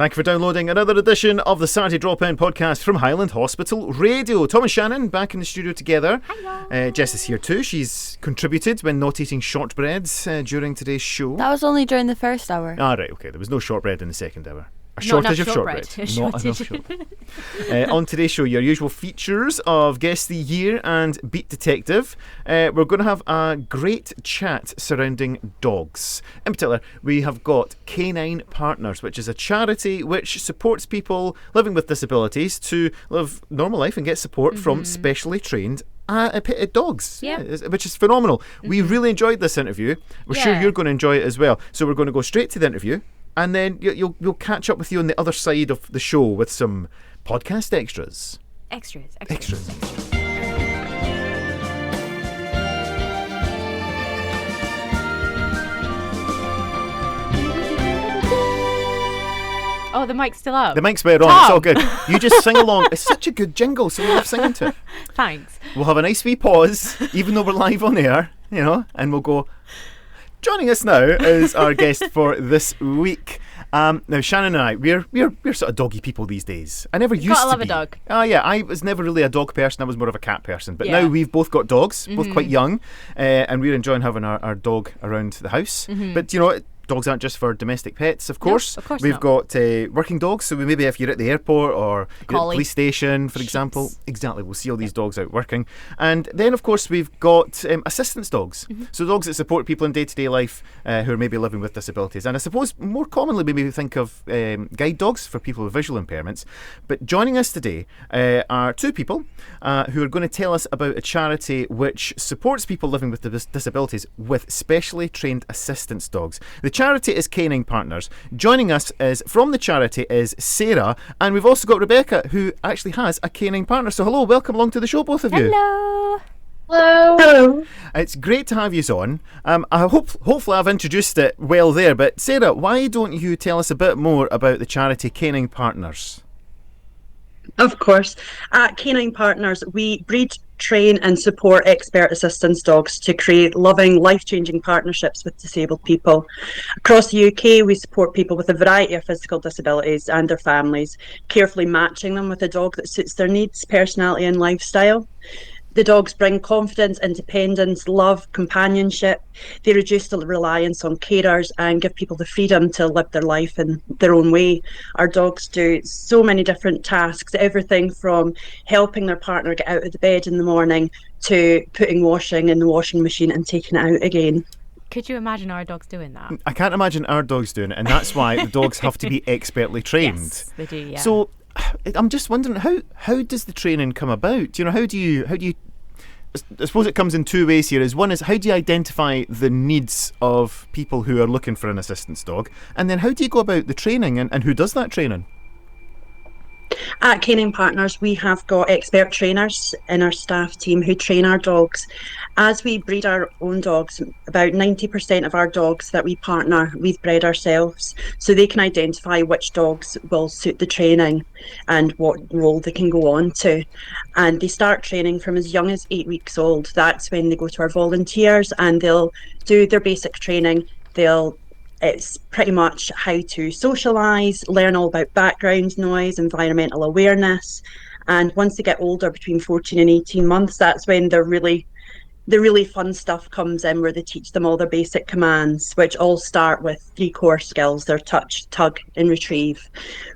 Thank you for downloading another edition of the Saturday Drop-In podcast from Highland Hospital Radio. Tom and Shannon back in the studio together. Hello. Jess is here too. She's contributed when not eating shortbreads during today's show. That was only during the first hour. Ah, right, okay. There was no shortbread in the second hour. A Not shortage of enough shortbread. shortbread. Not enough shortbread. On today's show, your usual features of Guess the Year and Beat Detective. We're going to have a great chat surrounding dogs. In particular, we have got Canine Partners, which is a charity which supports people living with disabilities to live normal life and get support from specially trained dogs, which is phenomenal. We really enjoyed this interview. We're sure you're going to enjoy it as well. So we're going to go straight to the interview. And then we'll catch up with you on the other side of the show with some podcast extras. Extras. Oh, the mic's still up. The mic's better on. Tom. It's all good. You just sing along. It's such a good jingle, so we love singing to it. Thanks. We'll have a nice wee pause, even though we're live on air, and we'll go. Joining us now is our guest for this week. Now, Shannon and I, we're sort of doggy people these days. I never used to be. Gotta love a dog. Oh, yeah. I was never really a dog person. I was more of a cat person. But now we've both got dogs, both quite young, and we're enjoying having our dog around the house. But, dogs aren't just for domestic pets, of course. No, of course We've not. got working dogs, so maybe if you're at the airport or you're at the Collie. police station, for example. Exactly, we'll see all these dogs out working. And then, of course, we've got assistance dogs. So dogs that support people in day-to-day life who are maybe living with disabilities. And I suppose more commonly maybe we think of guide dogs for people with visual impairments. But joining us today are two people who are going to tell us about a charity which supports people living with disabilities with specially trained assistance dogs. The charity is Canine Partners. Joining us from the charity is Sarah, and we've also got Rebecca, who actually has a canine partner. So hello, welcome along to the show, both of you. Hello. Hello. It's great to have you on. Hopefully I've introduced it well there, but Sarah, why don't you tell us a bit more about the charity Canine Partners? Of course. At Canine Partners, we breed, train and support expert assistance dogs to create loving, life-changing partnerships with disabled people. Across the UK, we support people with a variety of physical disabilities and their families, carefully matching them with a dog that suits their needs, personality and lifestyle. The dogs bring confidence, independence, love, companionship. They reduce the reliance on carers and give people the freedom to live their life in their own way. Our dogs do so many different tasks, everything from helping their partner get out of the bed in the morning to putting washing in the washing machine and taking it out again. Could you imagine our dogs doing that? I can't imagine our dogs doing it, and that's why the dogs have to be expertly trained. Yes, they do, yeah. So I'm just wondering how does the training come about? How do you I suppose it comes in two ways here. One is how do you identify the needs of people who are looking for an assistance dog, and then how do you go about the training, and who does that training? At Canine Partners, we have got expert trainers in our staff team who train our dogs. As we breed our own dogs, about 90% of our dogs that we partner, we've bred ourselves, so they can identify which dogs will suit the training and what role they can go on to. And they start training from as young as 8 weeks old. That's when they go to our volunteers and they'll do their basic training. It's pretty much how to socialise, learn all about background noise, environmental awareness. And once they get older, between 14 and 18 months, that's when the really fun stuff comes in, where they teach them all their basic commands, which all start with 3 core skills. They're touch, tug and retrieve.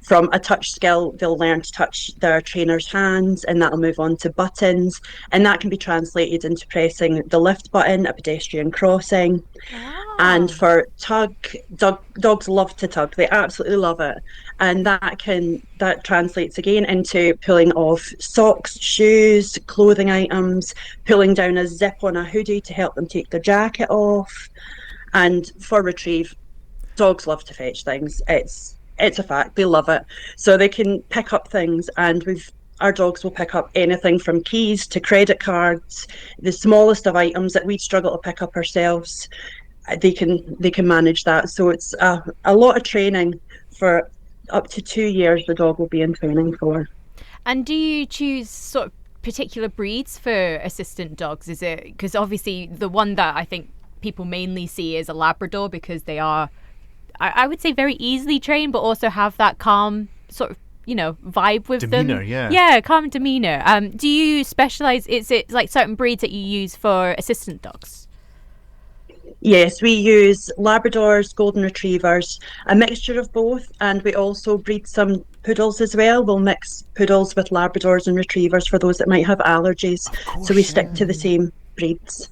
From a touch skill, they'll learn to touch their trainer's hands, and that'll move on to buttons, and that can be translated into pressing the lift button at pedestrian crossing. And for tug, dogs love to tug. They absolutely love it. And that translates again into pulling off socks, shoes, clothing items, pulling down a zip on a hoodie to help them take their jacket off. And for retrieve, dogs love to fetch things. It's a fact. They love it. So they can pick up things, and our dogs will pick up anything from keys to credit cards, the smallest of items that we'd struggle to pick up ourselves. They can manage that. So it's a lot of training for up to 2 years. The dog will be in training for. And do you choose sort of particular breeds for assistant dogs? Is it because obviously the one that I think people mainly see is a Labrador because they are I would say very easily trained, but also have that calm sort of, vibe with demeanor, them. Yeah, calm demeanor. Do you specialize? Is it like certain breeds that you use for assistant dogs? Yes, we use Labradors, Golden Retrievers, a mixture of both, and we also breed some poodles as well. We'll mix poodles with Labradors and Retrievers for those that might have allergies. of course. So we stick to the same breeds.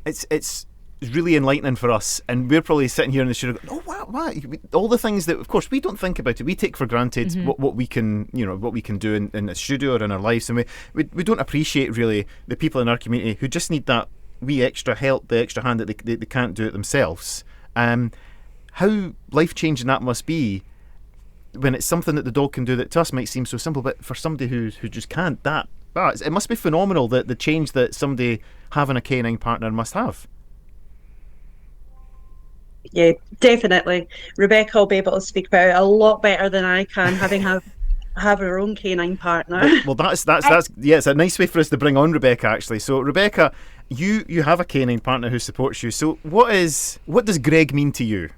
It's really enlightening for us, and we're probably sitting here in the studio going, oh wow, all the things that of course we don't think about it, we take for granted what we can do in the studio or in our lives, and we don't appreciate really the people in our community who just need that wee extra help, the extra hand that they can't do it themselves. How life-changing that must be when it's something that the dog can do that to us might seem so simple, but for somebody who just can't, it must be phenomenal, the change that somebody having a canine partner must have. Yeah, definitely. Rebecca will be able to speak about it a lot better than I can, having have her own canine partner. Well, that's it's a nice way for us to bring on Rebecca, actually. So, Rebecca, you have a canine partner who supports you. So, what does Gregg mean to you?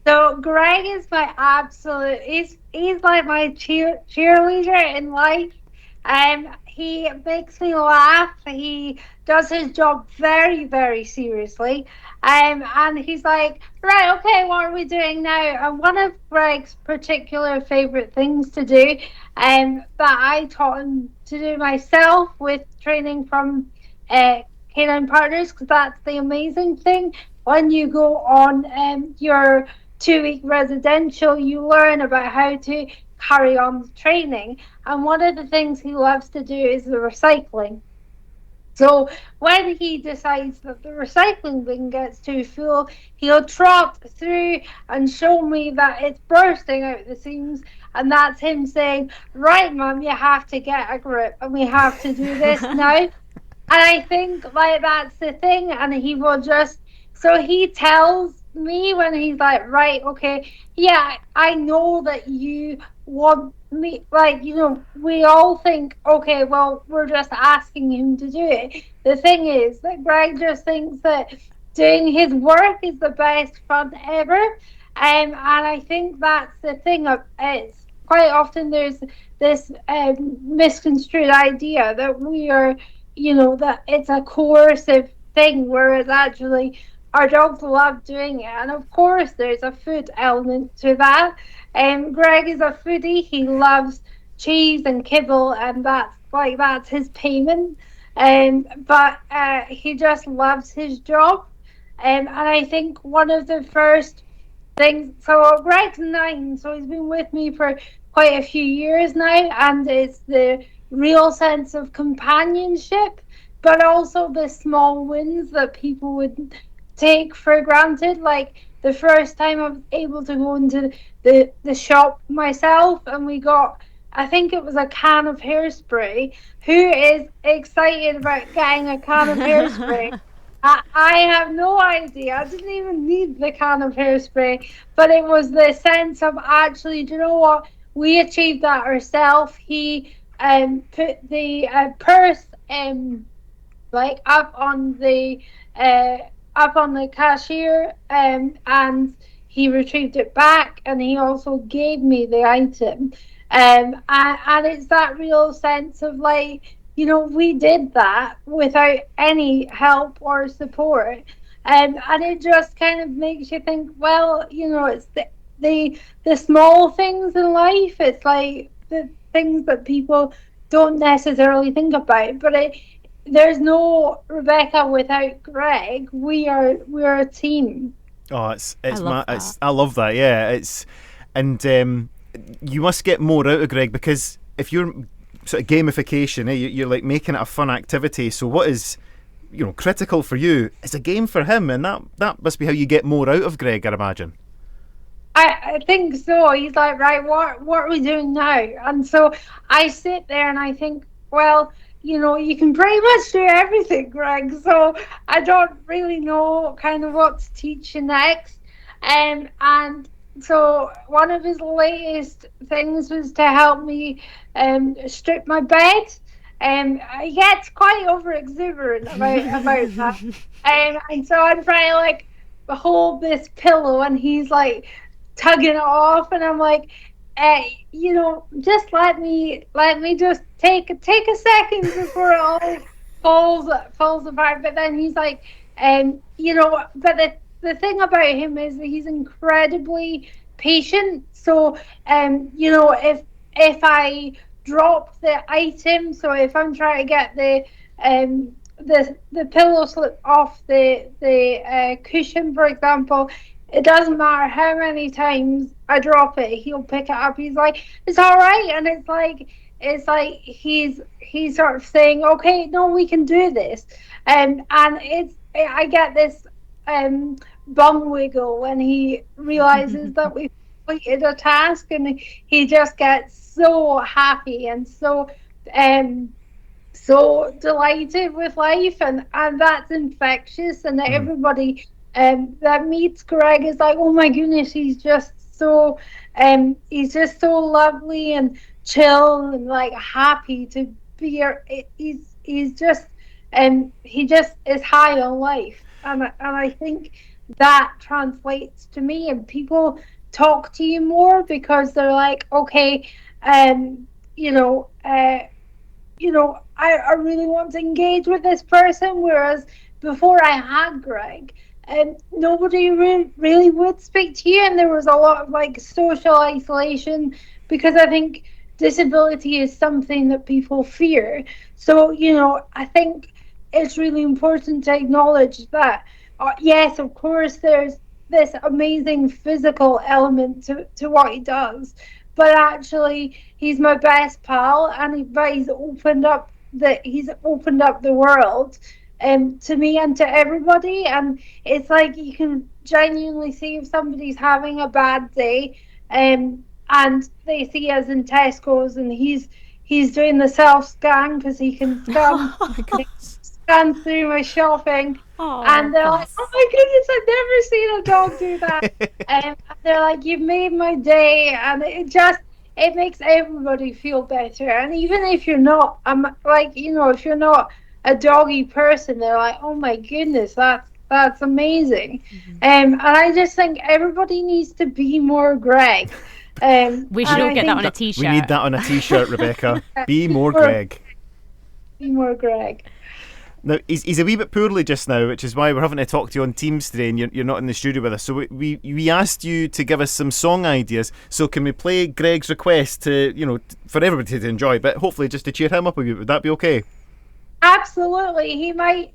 So Gregg is my absolute. He's like my cheerleader in life. He makes me laugh. He does his job very, very seriously. And he's like, right, okay, what are we doing now? And one of Gregg's particular favourite things to do, that I taught him to do myself with training from Canine Partners, because that's the amazing thing. When you go on your 2-week residential, you learn about how to carry on the training, and one of the things he loves to do is the recycling. So when he decides that the recycling bin gets too full, he'll trot through and show me that it's bursting out the seams, and that's him saying, right mum, you have to get a grip and we have to do this now. And I think like that's the thing, and he will just, so he tells me when he's like, right, okay, yeah, I know that you want me, like, we all think, okay, well, we're just asking him to do it. The thing is that Gregg just thinks that doing his work is the best fun ever, and I think that's the thing. It's quite often there's this misconstrued idea that we are, that it's a coercive thing, whereas actually our dogs love doing it. And of course there's a food element to that. Gregg is a foodie. He loves cheese and kibble, and that's his payment. But he just loves his job. And I think one of the first things, so Gregg's 9, so he's been with me for quite a few years now, and it's the real sense of companionship, but also the small wins that people would take for granted. Like the first time I was able to go into the shop myself, and we got, I think it was a can of hairspray. Who is excited about getting a can of hairspray? I have no idea. I didn't even need the can of hairspray, but it was the sense of actually, do you know what? We achieved that ourselves. He put the purse like up on the cashier, and he retrieved it back, and he also gave me the item, and it's that real sense of like, we did that without any help or support, and it just kind of makes you think, well, it's the small things in life. It's like the things that people don't necessarily think about, but there's no Rebecca without Gregg. We're a team. Oh, I love that. Yeah, and you must get more out of Gregg, because if you're sort of gamification, you're like making it a fun activity. So what is critical for you is a game for him, and that must be how you get more out of Gregg, I imagine. I think so. He's like, right, what are we doing now? And so I sit there and I think, well, you can pretty much do everything, Gregg. So I don't really know kind of what to teach you next. And so one of his latest things was to help me strip my bed. He gets quite over exuberant about that. And so I'm trying like, hold this pillow, and he's like tugging it off, and I'm like, just let me just take a second before it all falls apart. But then he's like, but the thing about him is that he's incredibly patient. So, if I drop the item, so if I'm trying to get the pillow slip off the cushion, for example, it doesn't matter how many times I drop it, he'll pick it up. He's like, it's all right. And it's like he's sort of saying, okay, no, we can do this. And I get this bum wiggle when he realizes that we've completed a task, and he just gets so happy and so delighted with life, and that's infectious, and everybody that meets Gregg is like, oh my goodness, he's just so lovely and chill and like happy to be here. He just is high on life, and I think that translates to me, and people talk to you more because they're like, okay, I really want to engage with this person, whereas before I had Gregg, nobody really would speak to you, and there was a lot of like social isolation, because I think disability is something that people fear. So, I think it's really important to acknowledge that, yes, of course, there's this amazing physical element to what he does, but actually he's my best pal, and he's opened up the world to me and to everybody. And it's like you can genuinely see if somebody's having a bad day, and they see us in Tesco's, and he's doing the self-scan because he can scan through my shopping. And they're like, oh my goodness, I've never seen a dog do that. And they're like, you've made my day. And it makes everybody feel better. And even if you're not, if you're not a doggy person, they're like, oh my goodness, that's amazing. And I just think everybody needs to be more Gregg. We should all get that on a t-shirt. We need that on a t-shirt, Rebecca. Be more Gregg. Be more Gregg. Now, he's a wee bit poorly just now, which is why we're having to talk to you on Teams today, and you're not in the studio with us. So we asked you to give us some song ideas. So can we play Gregg's request to, for everybody to enjoy, but hopefully just to cheer him up a bit? Would that be okay? Absolutely.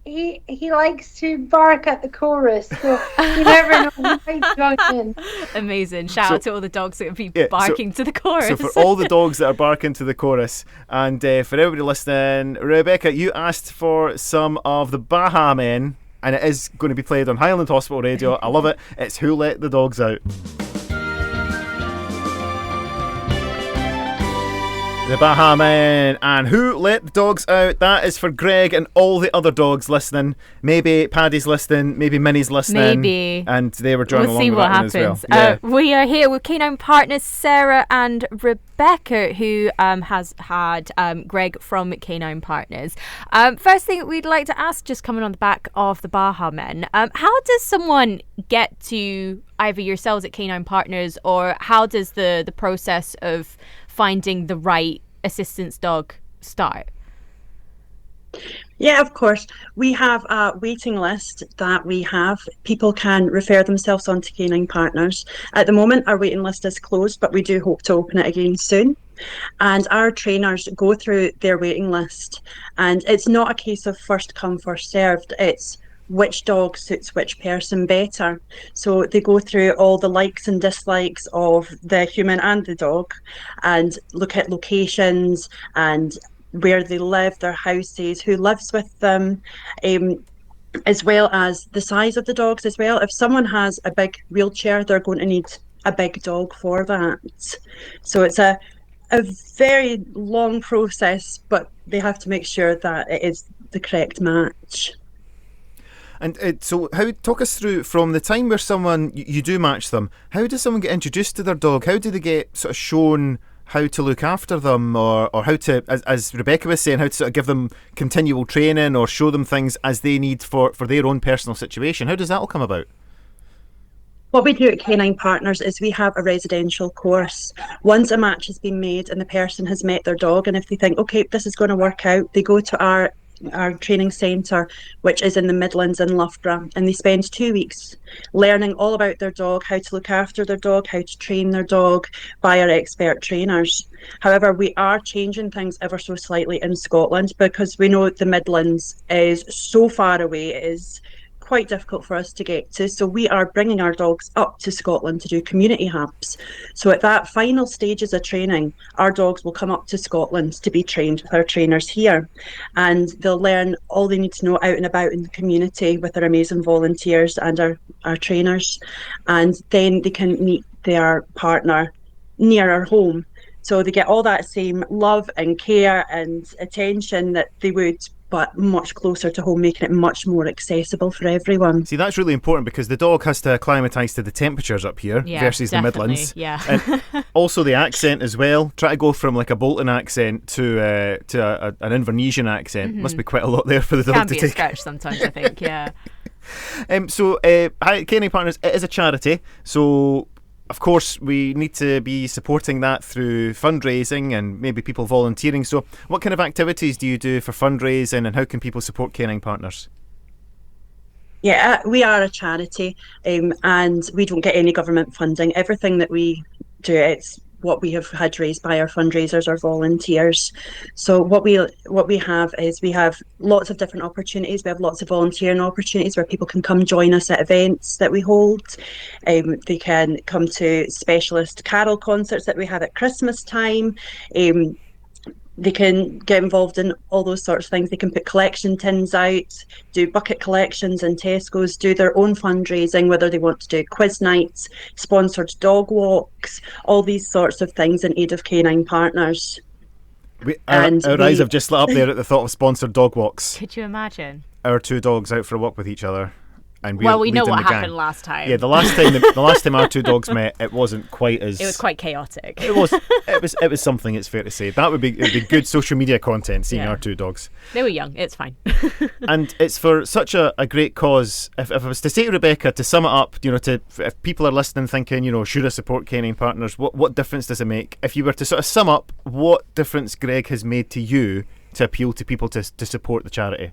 He likes to bark at the chorus, so you never know, he might join in. Amazing. Shout out to all the dogs that would be barking to the chorus. So for all the dogs that are barking to the chorus, and for everybody listening, Rebecca, you asked for some of the Baha Men, and it is going to be played on Highland Hospital Radio. I love it. It's Who Let the Dogs Out. The Baha Men and Who Let the Dogs Out. That is for Gregg and all the other dogs listening. Maybe Paddy's listening, maybe Minnie's listening. Maybe. And they were joining along with that one as well. Yeah. We are here with Canine Partners Sarah and Rebecca, who has had Gregg from Canine Partners. First thing we'd like to ask, just coming on the back of the Baha Men, how does someone get to either yourselves at Canine Partners, or how does the process of finding the right assistance dog start? Yeah, of course. We have a waiting list that we have. People can refer themselves on to Canine Partners. At the moment, our waiting list is closed, but we do hope to open it again soon. And our trainers go through their waiting list. And it's not a case of first come, first served. It's which dog suits which person better. So they go through all the likes and dislikes of the human and the dog, and look at locations and where they live, their houses, who lives with them, as well as the size of the dogs as well. If someone has a big wheelchair, they're going to need a big dog for that. So it's a very long process, but they have to make sure that it is the correct match. And so talk us through from the time where someone, you do match them, how does someone get introduced to their dog? How do they get sort of shown how to look after them, or how to, as Rebecca was saying, how to sort of give them continual training or show them things as they need for their own personal situation? How does that all come about? What we do at Canine Partners is we have a residential course. Once a match has been made and the person has met their dog, and if they think, okay, this is going to work out, they go to our training centre, which is in the Midlands in Loughborough, and they spend 2 weeks learning all about their dog, how to look after their dog, how to train their dog by our expert trainers. However, we are changing things ever so slightly in Scotland because we know the Midlands is so far away. It is quite difficult for us to get to, so we are bringing our dogs up to Scotland to do community hubs. So at that final stages of training, our dogs will come up to Scotland to be trained with our trainers here, and they'll learn all they need to know out and about in the community with our amazing volunteers and our trainers, and then they can meet their partner near our home. So they get all that same love and care and attention that they would, but much closer to home, making it much more accessible for everyone. See, that's really important because the dog has to acclimatise to the temperatures up here versus the Midlands. Yeah. And also the accent as well. Try to go from like a Bolton accent to an Invernessian accent. Must be quite a lot there for the dog Can to be take. a stretch sometimes, I think, yeah. Canine Partners, it is a charity, so of course we need to be supporting that through fundraising and maybe people volunteering. So what kind of activities do you do for fundraising, and how can people support Canine Partners? Yeah, we are a charity, and we don't get any government funding. Everything that we do, it's what we have had raised by our fundraisers, our volunteers. So what we have is we have lots of different opportunities. We have lots of volunteering opportunities where people can come join us at events that we hold. They can come to specialist carol concerts that we have at Christmas time. They can get involved in all those sorts of things. They can put collection tins out, do bucket collections in Tesco's, do their own fundraising, whether they want to do quiz nights, sponsored dog walks, all these sorts of things in aid of Canine Partners. Our eyes have just lit up there at the thought of sponsored dog walks. Could you imagine? Our two dogs out for a walk with each other. And we know leading what the gang. happened last time. Yeah, the last time our two dogs met, it wasn't quite as. It was quite chaotic. It was something. It's fair to say that would be good social media content. Seeing our two dogs. They were young. It's fine. And it's for such a great cause. If I was to say to Rebecca, to sum it up, if people are listening, thinking, should I support Canine Partners? What difference does it make? If you were to sort of sum up, what difference Gregg has made to you to appeal to people to support the charity?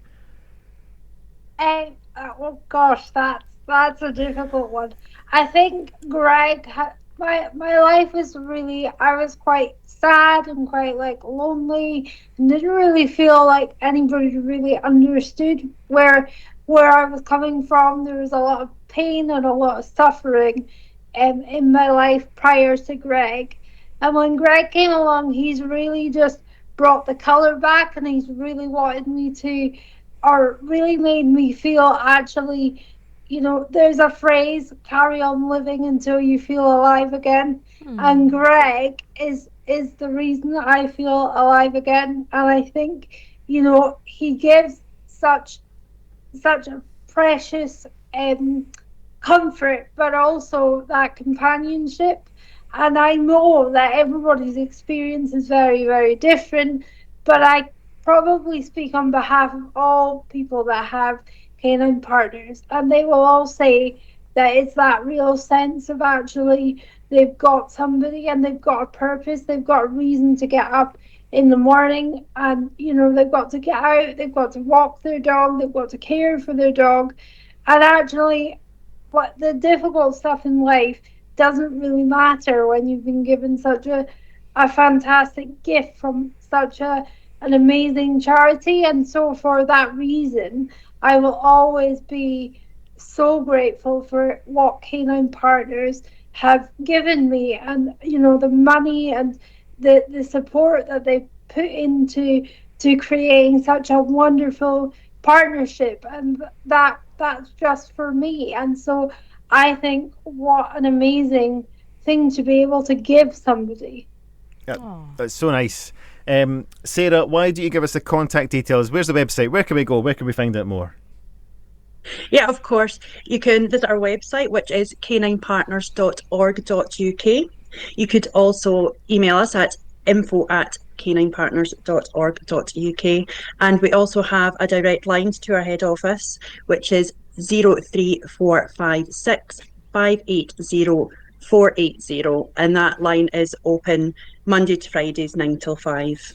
Oh gosh, that's a difficult one. I think Gregg my life was really, I was quite sad and quite lonely, and didn't really feel like anybody really understood where I was coming from. There was a lot of pain and a lot of suffering in my life prior to Gregg. And when Gregg came along, he's really just brought the colour back, and he's really wanted me to, or really made me feel actually, there's a phrase, carry on living until you feel alive again. And Gregg is the reason that I feel alive again. And I think, he gives such a precious comfort, but also that companionship. And I know that everybody's experience is very, very different, but I probably speak on behalf of all people that have Canine Partners, and they will all say that it's that real sense of actually they've got somebody and they've got a purpose, they've got a reason to get up in the morning, and they've got to get out, they've got to walk their dog, they've got to care for their dog. And actually what the difficult stuff in life doesn't really matter when you've been given such a fantastic gift from such an amazing charity. And so for that reason, I will always be so grateful for what Canine Partners have given me, and the money and the support that they put into creating such a wonderful partnership, and that's just for me. And so I think what an amazing thing to be able to give somebody. Yeah, that's so nice. Sarah, why don't you give us the contact details? Where's the website? Where can we go? Where can we find out more? Yeah, of course. You can visit our website, which is caninepartners.org.uk. You could also email us at info@caninepartners.org.uk. And we also have a direct line to our head office, which is 03456 580-480, and that line is open Monday to Fridays 9 till 5.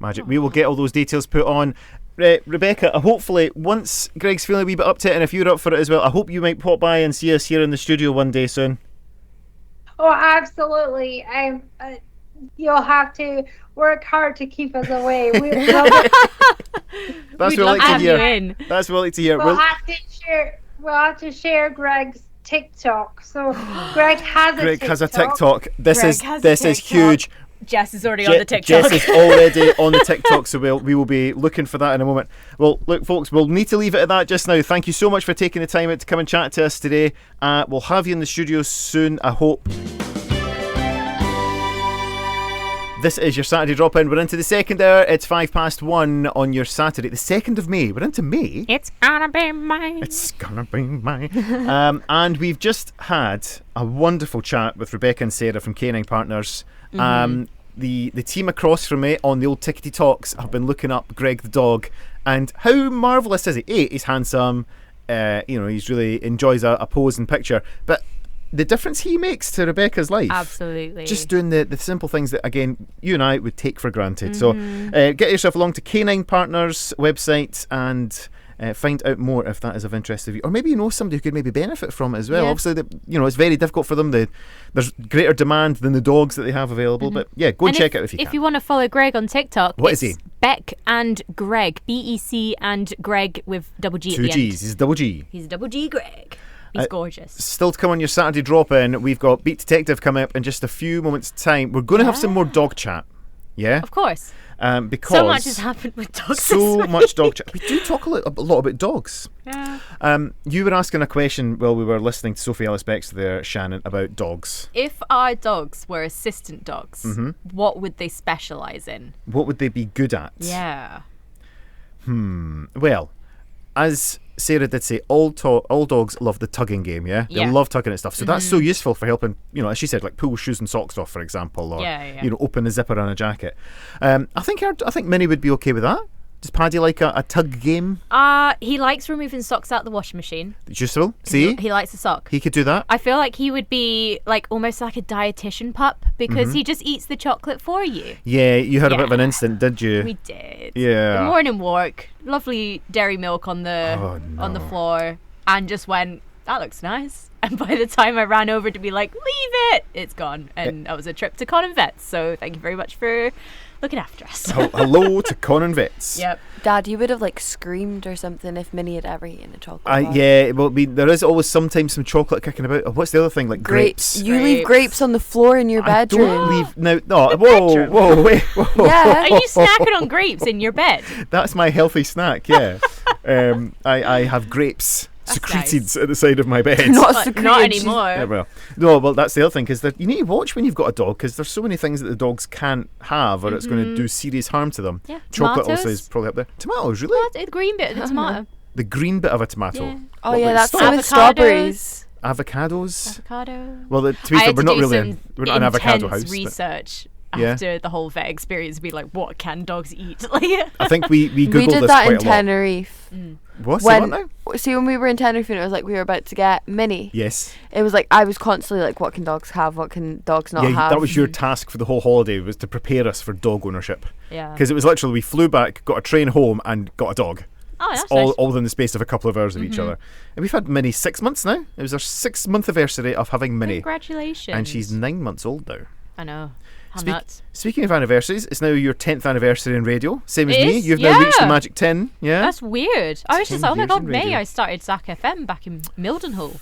Magic. We will get all those details put on. Rebecca, hopefully once Greg's feeling a wee bit up to it, and if you're up for it as well, I hope you might pop by and see us here in the studio one day soon. Oh, absolutely. You'll have to work hard to keep us away. That's what I like to hear. That's what I like to hear. We'll have to share Greg's TikTok. So Greg has a TikTok. This is huge. Jess is already on the TikTok. Jess is already on the TikTok, so we will be looking for that in a moment. Well, look, folks, we'll need to leave it at that just now. Thank you so much for taking the time out to come and chat to us today. We'll have you in the studio soon, I hope. This is your Saturday drop-in. We're into the second hour. It's 1:05 on your Saturday, the 2nd of May. We're into May. It's gonna be mine. It's gonna be mine. And we've just had a wonderful chat with Rebecca and Sarah from Canine Partners. The team across from me on the old Tickety Talks have been looking up Gregg the dog, and how marvellous is he? He's handsome. He's really enjoys a pose and picture, but the difference he makes to Rebecca's life. Absolutely. Just doing the simple things that, again, you and I would take for granted. So get yourself along to Canine Partners website and find out more if that is of interest to you. Or maybe you know somebody who could maybe benefit from it as well. Yeah. Obviously, it's very difficult for them. There's greater demand than the dogs that they have available. But yeah, go and check it out if you can. If you want to follow Greg on TikTok, what is he? Beck and Gregg. BEC and Greg with double G at the end. 2 G's. He's a double G. He's a double G Greg. He's gorgeous. Still to come on your Saturday drop-in, we've got Beat Detective coming up in just a few moments' time. We're going to have some more dog chat. Yeah? Of course. Because so much has happened with dogs. So much dog chat. We do talk a lot about dogs. Yeah. You were asking a question while we were listening to Sophie Ellis Bextor there, Shannon, about dogs. If our dogs were assistant dogs, what would they specialise in? What would they be good at? Yeah. Well, as Sarah did say, all dogs love the tugging game, yeah? They love tugging at stuff. So that's so useful for helping, as she said, like pull shoes and socks off, for example, or, open the zipper on a jacket. I think Minnie would be okay with that. Does Paddy like a tug game? He likes removing socks out the washing machine. It's useful. See? He likes a sock. He could do that. I feel like he would be like almost like a dietitian pup because he just eats the chocolate for you. Yeah, you had a bit of an instant, did you? We did. Yeah. The morning walk, lovely dairy milk on the floor, and just went, that looks nice. And by the time I ran over to be like, leave it, it's gone. And that was a trip to Conan Vets. So thank you very much for looking after us. Hello to Conan Vets. Yep. Dad, you would have screamed or something if Minnie had ever eaten a chocolate bar. Yeah, well, there is always sometimes some chocolate kicking about. What's the other thing? Like grapes. You leave grapes on the floor in your bedroom. Don't leave. No. Whoa, wait. Whoa. Yeah. Are you snacking on grapes in your bed? That's my healthy snack, yeah. I have grapes. That's secreted nice. At the side of my bed. Not anymore. Yeah, well, that's the other thing, because you need to watch when you've got a dog, because there's so many things that the dogs can't have, or it's going to do serious harm to them. Yeah. Chocolate Tomatoes. also is probably up there. Tomatoes, really? The green bit of the tomato. The green bit of a tomato. Yeah. Oh, yeah, that's some with strawberries. Avocados. Avocado. Well, to be fair, we're not an avocado house. Research. Yeah. After the whole vet experience, be like, what can dogs eat? I think we googled we did this that quite in a lot. Tenerife. What's that now? See, when we were in Tenerife and it was like we were about to get Minnie. Yes. It was like I was constantly like, what can dogs have? What can dogs not have? That was your task for the whole holiday, was to prepare us for dog ownership. Yeah. Because it was literally we flew back, got a train home, and got a dog. Oh, that's all within the space of a couple of hours of each other. And we've had Minnie 6 months now. It was our 6-month anniversary of having Minnie. Congratulations. And she's 9 months old now. I know. How nuts. Speaking of anniversaries, it's now your 10th anniversary in radio. Same as It me. is? You've now reached the magic 10. Yeah. That's weird. I was just 10 like, oh my years god, in May, radio. I started Zach FM back in Mildenhall.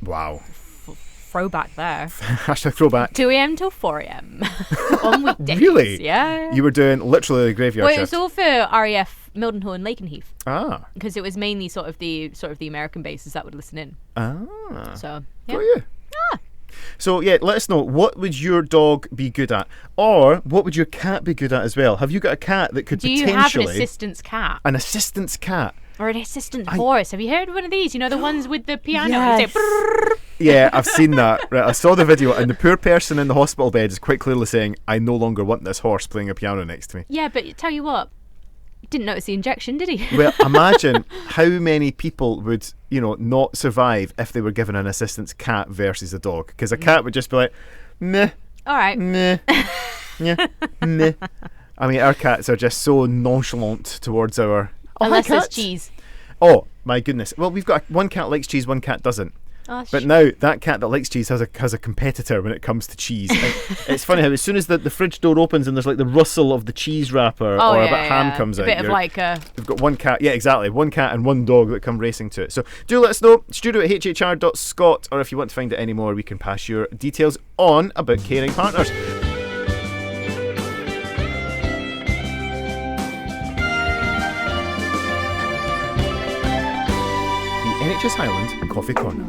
Wow. Throwback there. Hashtag throwback. 2 a.m. till 4 a.m. on weekdays. Really? Yeah. You were doing literally the graveyard Well, it shift. was all for RAF Mildenhall and Lakenheath. Ah. Because it was mainly sort of the American bases that would listen in. Ah. So, Got yeah. you. So yeah, let us know, what would your dog be good at, or what would your cat be good at as well? Have you got a cat that could Do you potentially have an assistant's cat? An assistant's cat? Or an assistant horse? Have you heard of one of these? You know, the ones with the piano? Yes. You say, "Brrrr." Yeah, I've seen that. Right, I saw the video, and the poor person in the hospital bed is quite clearly saying, I no longer want this horse playing a piano next to me. Yeah, but tell you what, Didn't notice the injection, did he? Well, imagine how many people would, not survive if they were given an assistance cat versus a dog. Because a cat would just be like, meh, All right. meh, yeah, meh. I mean, our cats are just so nonchalant towards our... Oh, Unless hi, it's cats. cheese. Oh, my goodness. Well, we've got one cat likes cheese, one cat doesn't. Oh, But now that cat that likes cheese has a competitor when it comes to cheese. It's funny how as soon as the fridge door opens and there's like the rustle of the cheese wrapper or a bit of ham comes out, a bit of like a... We've got one cat, yeah, exactly, one cat and one dog that come racing to it. So do let us know, studio@hhr.scot, or if you want to find out any more, we can pass your details on about Canine Partners. NHS Highland Coffee Corner.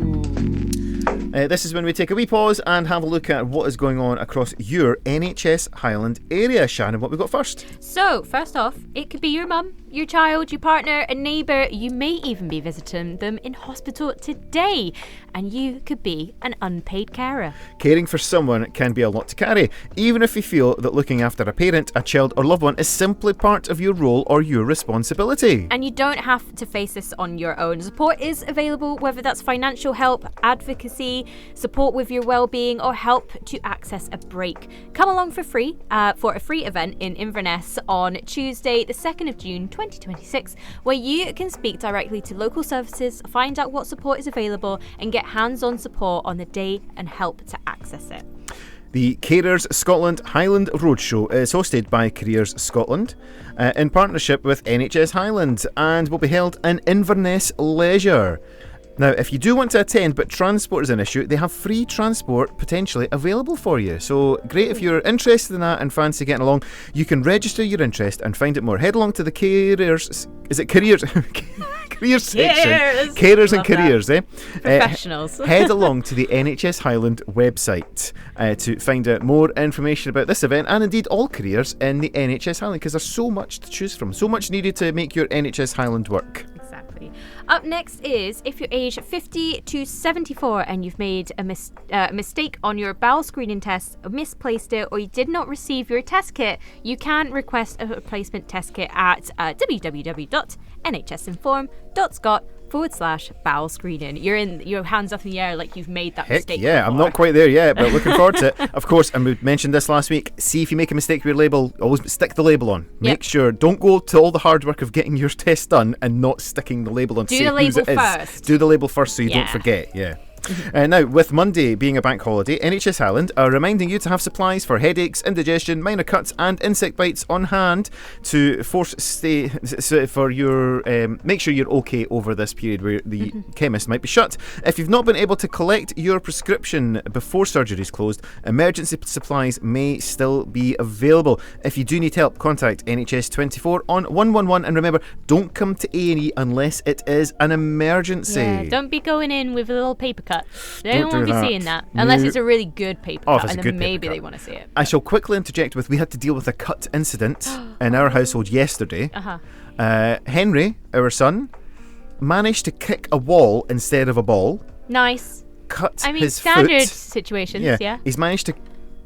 This is when we take a wee pause and have a look at what is going on across your NHS Highland area. Shannon, what we got first? So, first off, it could be your mum, your child, your partner, a neighbour. You may even be visiting them in hospital today. And you could be an unpaid carer. Caring for someone can be a lot to carry, even if you feel that looking after a parent, a child or loved one is simply part of your role or your responsibility. And you don't have to face this on your own. Support is available, whether that's financial help, advocacy, support with your well-being, or help to access a break. Come along for free for a free event in Inverness on Tuesday, the 2nd of June 2026, where you can speak directly to local services, find out what support is available, and get hands-on support on the day and help to access it. The Carers Scotland Highland Roadshow is hosted by Careers Scotland in partnership with NHS Highland and will be held in Inverness Leisure. Now, if you do want to attend but transport is an issue, they have free transport potentially available for you. So great if you're interested in that and fancy getting along. You can register your interest and find out more. Head along to the Careers... Is it Careers? Careers section. Carers and Careers, eh? Professionals. Head along to the NHS Highland website to find out more information about this event and indeed all careers in the NHS Highland, because there's so much to choose from, so much needed to make your NHS Highland work. Exactly. Up next is if you're aged 50 to 74 and you've made a mistake on your bowel screening test, misplaced it, or you did not receive your test kit, you can request a replacement test kit at www.nhsinform.scot/bowel screening. You're in your hands up in the air like you've made that mistake. Yeah, before. I'm not quite there yet, but looking forward to it. Of course, and we mentioned this last week, see if you make a mistake with your label, always stick the label on. Make sure, don't go to all the hard work of getting your test done and not sticking the label on. Do the label first. Do the label first so you don't forget, now, with Monday being a bank holiday, NHS Highland are reminding you to have supplies for headaches, indigestion, minor cuts and insect bites on hand to make sure you're okay over this period where the chemist might be shut. If you've not been able to collect your prescription before surgery is closed, emergency supplies may still be available. If you do need help, contact NHS 24 on 111, and remember, don't come to A&E unless it is an emergency. Yeah, don't be going in with a little paper cut. They Don't don't want do to be that. seeing that unless it's a really good paper Oh, if cut, it's a and good then paper maybe cut. they want to see it. I shall quickly interject with, we had to deal with a cut incident in our household yesterday. Henry, our son, managed to kick a wall instead of a ball. Nice. Cut I mean, his standard foot. situations, yeah. He's managed to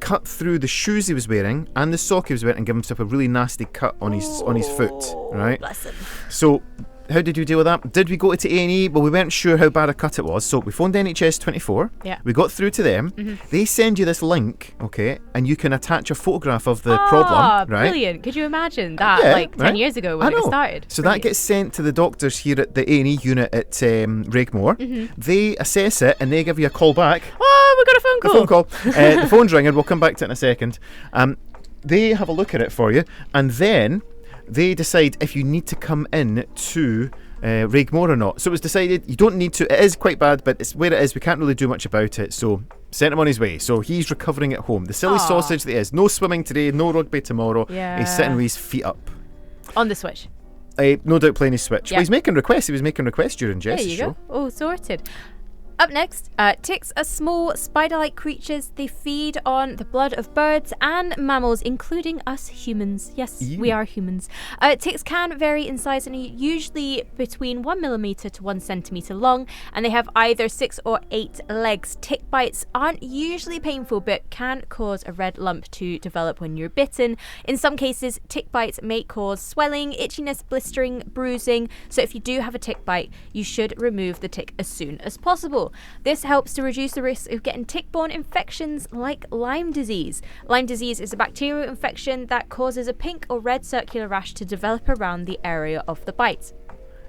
cut through the shoes he was wearing and the sock he was wearing and give himself a really nasty cut on his foot. Right? Bless him. So, how did you deal with that? Did we go to A&E? Well, we weren't sure how bad a cut it was, so we phoned NHS 24. Yeah. We got through to them. They send you this link, okay, and you can attach a photograph of the problem, right? Brilliant. Could you imagine that, Yeah, 10 right. years ago when it started? So Brilliant. that gets sent to the doctors here at the A&E unit at Raigmore. They assess it and they give you a call back. Oh, we got a phone call. The phone's ringing. We'll come back to it in a second. They have a look at it for you, and then they decide if you need to come in to Raigmore or not. So it was decided you don't need to. It is quite bad, but it's where it is. We can't really do much about it. So sent him on his way. So he's recovering at home. The silly sausage that he is. No swimming today, no rugby tomorrow. Yeah. He's sitting with his feet up. On the Switch. No doubt playing his Switch. Yeah. Well, he's making requests. He was making requests during There Jess's you show. go. Oh, sorted. Up next, ticks are small spider-like creatures. They feed on the blood of birds and mammals, including us humans. Yes, we are humans. Ticks can vary in size and are usually between 1 millimeter to 1 centimeter long, and they have either 6 or 8 legs. Tick bites aren't usually painful, but can cause a red lump to develop when you're bitten. In some cases, tick bites may cause swelling, itchiness, blistering, bruising. So if you do have a tick bite, you should remove the tick as soon as possible. This helps to reduce the risk of getting tick-borne infections like Lyme disease. Lyme disease is a bacterial infection that causes a pink or red circular rash to develop around the area of the bite.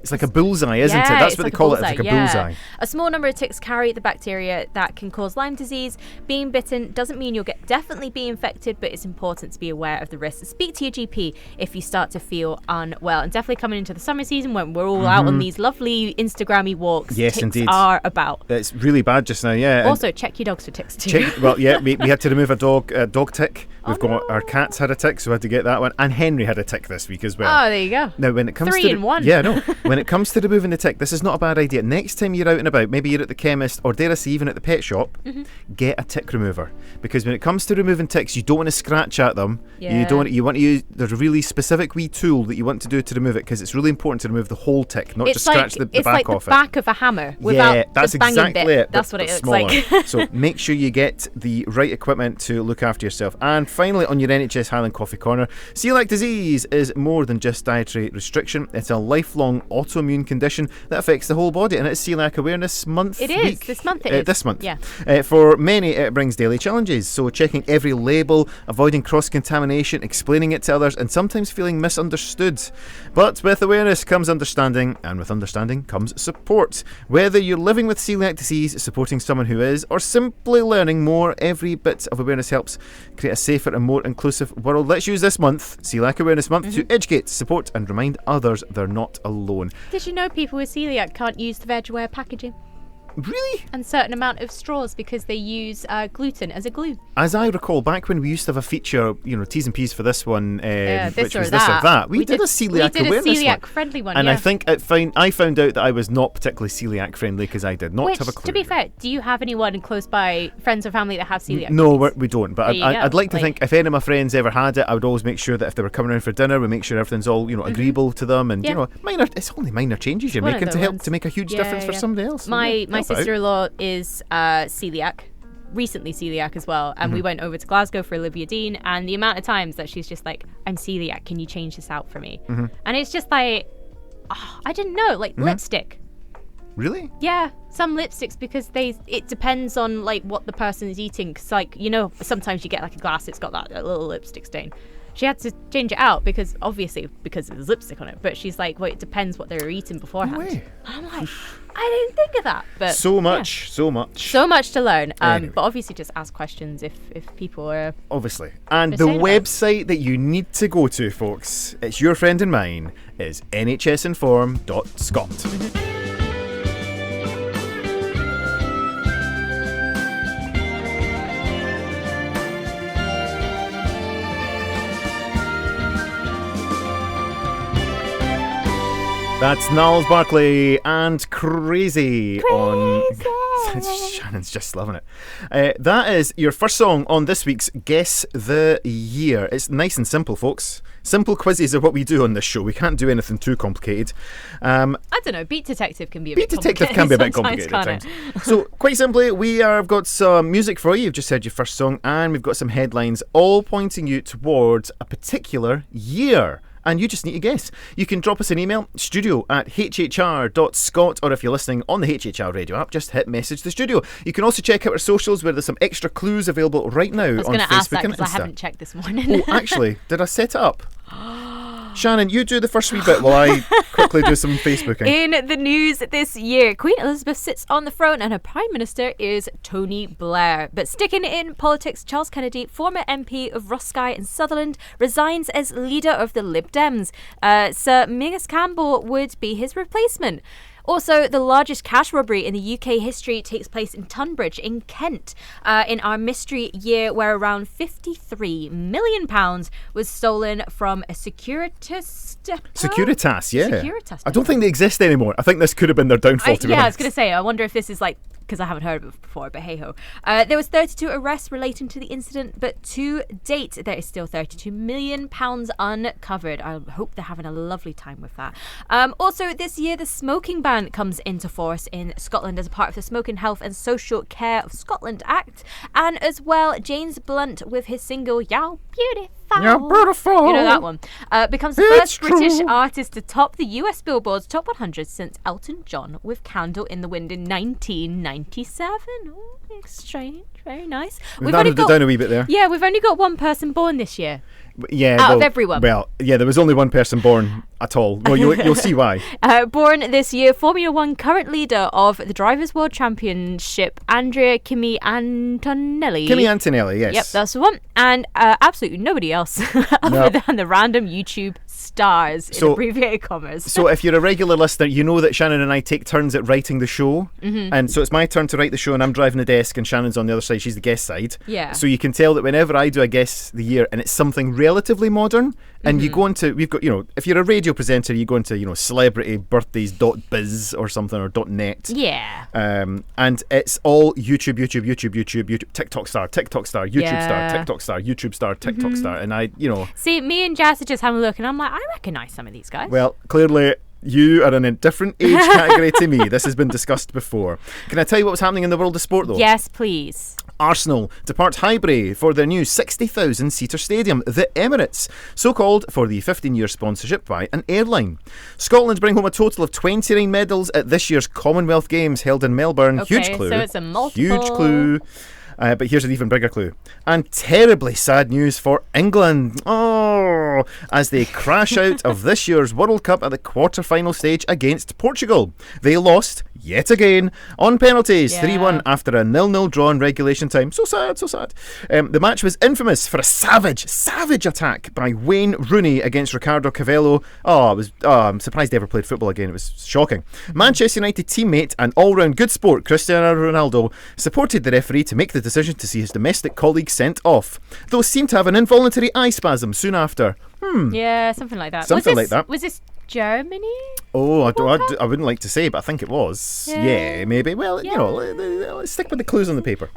It's like a bullseye, isn't it? That's what they call it. It's like a bullseye. A small number of ticks carry the bacteria that can cause Lyme disease. Being bitten doesn't mean you'll definitely be infected, but it's important to be aware of the risks. Speak to your GP if you start to feel unwell. And definitely coming into the summer season when we're all out on these lovely Instagrammy walks, yes, ticks indeed. are about. It's really bad just now, yeah. Also, check your dogs for ticks too. We had to remove a dog tick. We've got our cats had a tick, so we had to get that one. And Henry had a tick this week as well. Oh, there you go. Now, when it comes 3 in 1. Yeah, no. When it comes to removing the tick, this is not a bad idea. Next time you're out and about, maybe you're at the chemist or dare I say even at the pet shop, get a tick remover. Because when it comes to removing ticks, you don't want to scratch at them. Yeah. You want to use, there's a really specific wee tool that you want to do to remove it, because it's really important to remove the whole tick, not just scratch the back off it. It's like the back of a hammer without that's the banging exactly bit. it. That's what it looks smaller. like. So make sure you get the right equipment to look after yourself. And finally, on your NHS Highland Coffee Corner, celiac disease is more than just dietary restriction. It's a lifelong autoimmune condition that affects the whole body, and it's Celiac Awareness Month. It is. This month it is. This month. Yeah. For many, it brings daily challenges. So checking every label, avoiding cross-contamination, explaining it to others, and sometimes feeling misunderstood. But with awareness comes understanding, and with understanding comes support. Whether you're living with celiac disease, supporting someone who is, or simply learning more, every bit of awareness helps create a safer and more inclusive world. Let's use this month, Celiac Awareness Month, to educate, support, and remind others they're not alone. Did you know people with celiac can't use the vegware packaging? Really? And certain amount of straws because they use gluten as a glue. As I recall, back when we used to have a feature, T's and P's for this one, which was that. this or that, we did a celiac awareness one. Celiac-friendly one, and I think I found out that I was not particularly celiac-friendly because I did not have a clue. To be fair, do you have anyone close by, friends or family that have celiac No, disease? we don't. But I'd like to think if any of my friends ever had it, I would always make sure that if they were coming around for dinner, we make sure everything's all agreeable to them, and it's only minor changes you're making to help to make a huge difference for somebody else. My sister-in-law is celiac, recently celiac as well, and we went over to Glasgow for Olivia Dean, and the amount of times that she's just like, I'm celiac, can you change this out for me? And it's just like, I didn't know, like lipstick. Really? Yeah, some lipsticks, because it depends on like what the person is eating, because sometimes you get like a glass, it's got that little lipstick stain. She had to change it out because there's lipstick on it, but she's like, well, it depends what they were eating beforehand. No way. And I'm like, I didn't think of that. But so much so much to learn. Anyway. But obviously just ask questions if people are obviously. And the website that you need to go to, folks, it's your friend and mine, is nhsinform.scot. That's Niles Barkley and Crazy. On Shannon's just loving it. That is your first song on this week's Guess the Year. It's nice and simple, folks. Simple quizzes are what we do on this show. We can't do anything too complicated. I don't know. Beat Detective can be a bit complicated. Beat Detective can be a bit complicated at times. So, quite simply, we have got some music for you. You've just heard your first song, and we've got some headlines all pointing you towards a particular year. And you just need to guess. You can drop us an email, studio@hhr.scot, or if you're listening on the HHR radio app, just hit message the studio. You can also check out our socials where there's some extra clues available right now on Facebook and Insta. I was going to ask that because I haven't checked this morning. Oh, actually, did I set it up? Shannon, you do the first wee bit while I quickly do some Facebooking. In the news this year, Queen Elizabeth sits on the throne and her Prime Minister is Tony Blair. But sticking in politics, Charles Kennedy, former MP of Roskilde and Sutherland, resigns as leader of the Lib Dems. Sir Mingus Campbell would be his replacement. Also, the largest cash robbery in the UK history takes place in Tunbridge in Kent in our mystery year, where around £53 million was stolen from a Securitas, yeah. Securitas. I don't think they exist anymore. I think this could have been their downfall, to be honest. I was going to say, I wonder if this is like because I haven't heard of it before, but hey-ho. There was 32 arrests relating to the incident, but to date, there is still £32 million uncovered. I hope they're having a lovely time with that. Also, this year, the smoking ban comes into force in Scotland as a part of the Smoking Health and Social Care of Scotland Act. And as well, James Blunt with his single, You're Beautiful. You're beautiful. You know that one. Becomes the first British artist to top the US Billboard's Top 100 since Elton John with Candle in the Wind in 1997. Oh, strange. Very nice. We've narrowed it down a wee bit there. Yeah, we've only got one person born this year. Yeah, out of everyone. Well, yeah, there was only one person born at all. Well, you'll see why. Born this year, Formula One current leader of the Drivers' World Championship, Andrea Kimi Antonelli. Kimi Antonelli, yes. Yep, that's the one. And absolutely nobody else other than the random YouTube stars in abbreviated commas. So if you're a regular listener, you know that Shannon and I take turns at writing the show. Mm-hmm. And so it's my turn to write the show, and I'm driving the desk, and Shannon's on the other side. She's the guest side. Yeah. So you can tell that whenever I do a guess the year, and it's something relatively modern, and you go into, we've got, if you're a radio presenter, you go into, celebritybirthdays.biz or something, or .net. Yeah. And it's all YouTube, TikTok star, YouTube star, TikTok star, YouTube star, TikTok star. And See, me and Jazz are just having a look, and I'm like, I recognise some of these guys. Well, clearly you are in a different age category to me. This has been discussed before. Can I tell you what was happening in the world of sport, though? Yes, please. Arsenal depart Highbury for their new 60,000-seater stadium, the Emirates, so-called for the 15-year sponsorship by an airline. Scotland bring home a total of 29 medals at this year's Commonwealth Games held in Melbourne. Okay, huge clue. So it's a multiple. Huge clue. But here's an even bigger clue. And terribly sad news for England. Oh, as they crash out of this year's World Cup at the quarter-final stage against Portugal. They lost, yet again, on penalties. 3-1 after a 0-0 draw in regulation time. So sad, so sad. The match was infamous for a savage attack by Wayne Rooney against Ricardo Cavello. I'm surprised they ever played football again. It was shocking. Manchester United teammate and all-round good sport Cristiano Ronaldo supported the referee to make the decision to see his domestic colleague sent off. Those seemed to have an involuntary eye spasm soon after. Yeah, something like that. Was this Germany? Oh, I wouldn't like to say, but I think it was. Yeah, maybe. Well, let's stick with the clues on the paper.